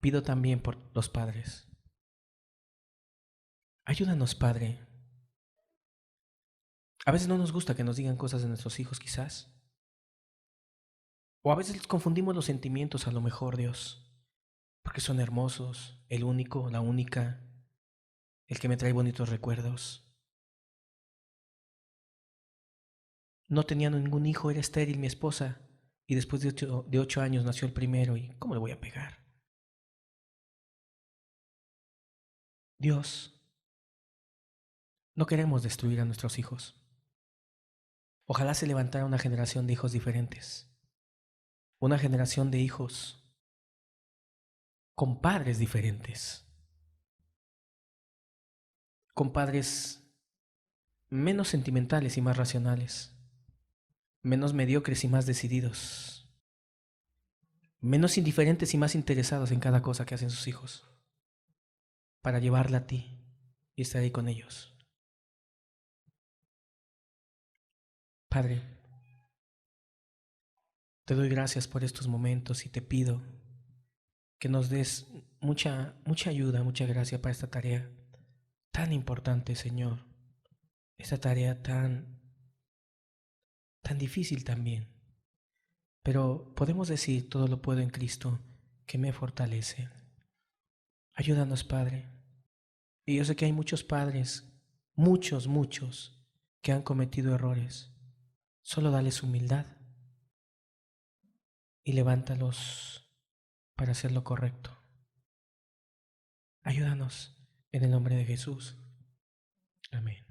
pido también por los padres. Ayúdanos, Padre. A veces no nos gusta que nos digan cosas de nuestros hijos, quizás. O a veces confundimos los sentimientos, a lo mejor, Dios, porque son hermosos, el único, la única, el que me trae bonitos recuerdos. No tenía ningún hijo, era estéril mi esposa, y después de 8 años nació el primero, y ¿cómo le voy a pegar? Dios, no queremos destruir a nuestros hijos. Ojalá se levantara una generación de hijos diferentes, una generación de hijos con padres diferentes, con padres menos sentimentales y más racionales, menos mediocres y más decididos, menos indiferentes y más interesados en cada cosa que hacen sus hijos, para llevarla a ti y estar ahí con ellos. Padre, te doy gracias por estos momentos y te pido que nos des mucha ayuda, mucha gracia para esta tarea tan importante, Señor. Esta tarea tan difícil también. Pero podemos decir, todo lo puedo en Cristo que me fortalece. Ayúdanos, Padre. Y yo sé que hay muchos padres, muchos, que han cometido errores. Solo dales humildad y levántalos para hacer lo correcto. Ayúdanos en el nombre de Jesús. Amén.